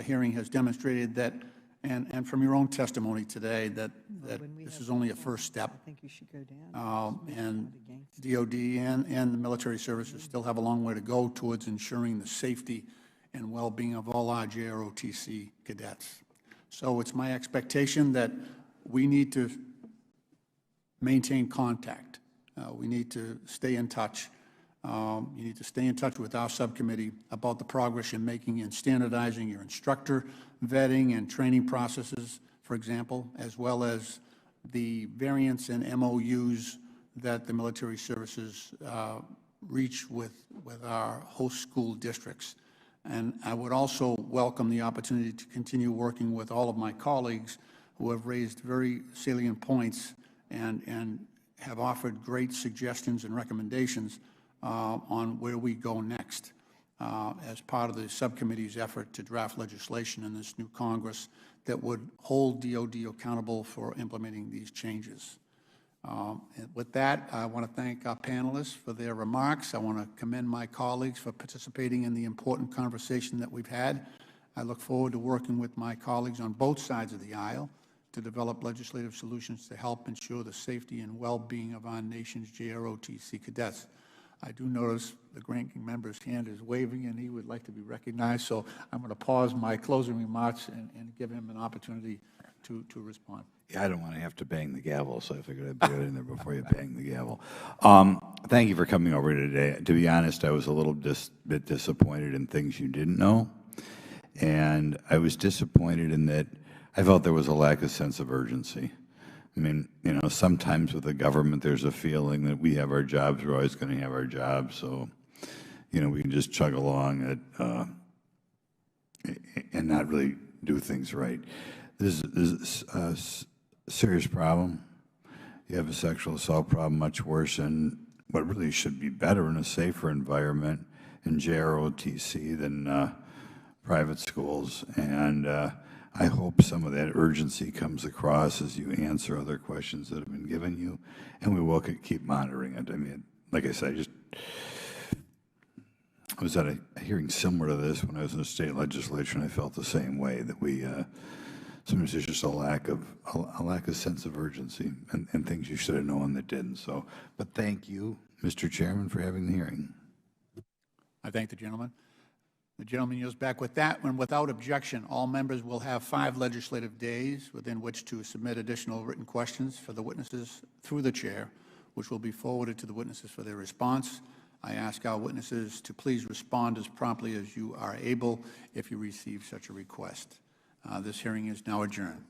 hearing has demonstrated that, and from your own testimony today, that this is only a first step. And DOD and the military services still have a long way to go towards ensuring the safety and well-being of all our JROTC cadets. So it's my expectation that we need to maintain contact. We need to stay in touch. You need to stay in touch with our subcommittee about the progress you're making in standardizing your instructor vetting and training processes, for example, as well as the variants and MOUs that the military services reach with our host school districts. And I would also welcome the opportunity to continue working with all of my colleagues who have raised very salient points and have offered great suggestions and recommendations on where we go next as part of the subcommittee's effort to draft legislation in this new Congress that would hold DOD accountable for implementing these changes. And with that, I want to thank our panelists for their remarks. I want to commend my colleagues for participating in the important conversation that we've had. I look forward to working with my colleagues on both sides of the aisle to develop legislative solutions to help ensure the safety and well-being of our nation's JROTC cadets. I do notice the ranking member's hand is waving, and he would like to be recognized, so I'm going to pause my closing remarks and give him an opportunity to respond. Yeah, I don't want to have to bang the gavel, so I figured I'd get in there before you bang the gavel. Thank you for coming over today. To be honest, I was a little bit disappointed in things you didn't know, and I was disappointed in that I felt there was a lack of sense of urgency. I mean, you know, sometimes with the government, there's a feeling that we have our jobs, we're always going to have our jobs, so, you know, we can just chug along and not really do things right. This is a serious problem. You have a sexual assault problem much worse than what really should be better in a safer environment in JROTC than private schools. And I hope some of that urgency comes across as you answer other questions that have been given you, and we will keep monitoring it. I mean, like I said, I was at a hearing similar to this when I was in the state legislature, and I felt the same way, that we sometimes there's just a lack of sense of urgency and things you should have known that didn't. So, but thank you, Mr. Chairman, for having the hearing. I thank the gentleman. The gentleman yields back. With that, when without objection, all members will have 5 legislative days within which to submit additional written questions for the witnesses through the chair, which will be forwarded to the witnesses for their response. I ask our witnesses to please respond as promptly as you are able if you receive such a request. This hearing is now adjourned.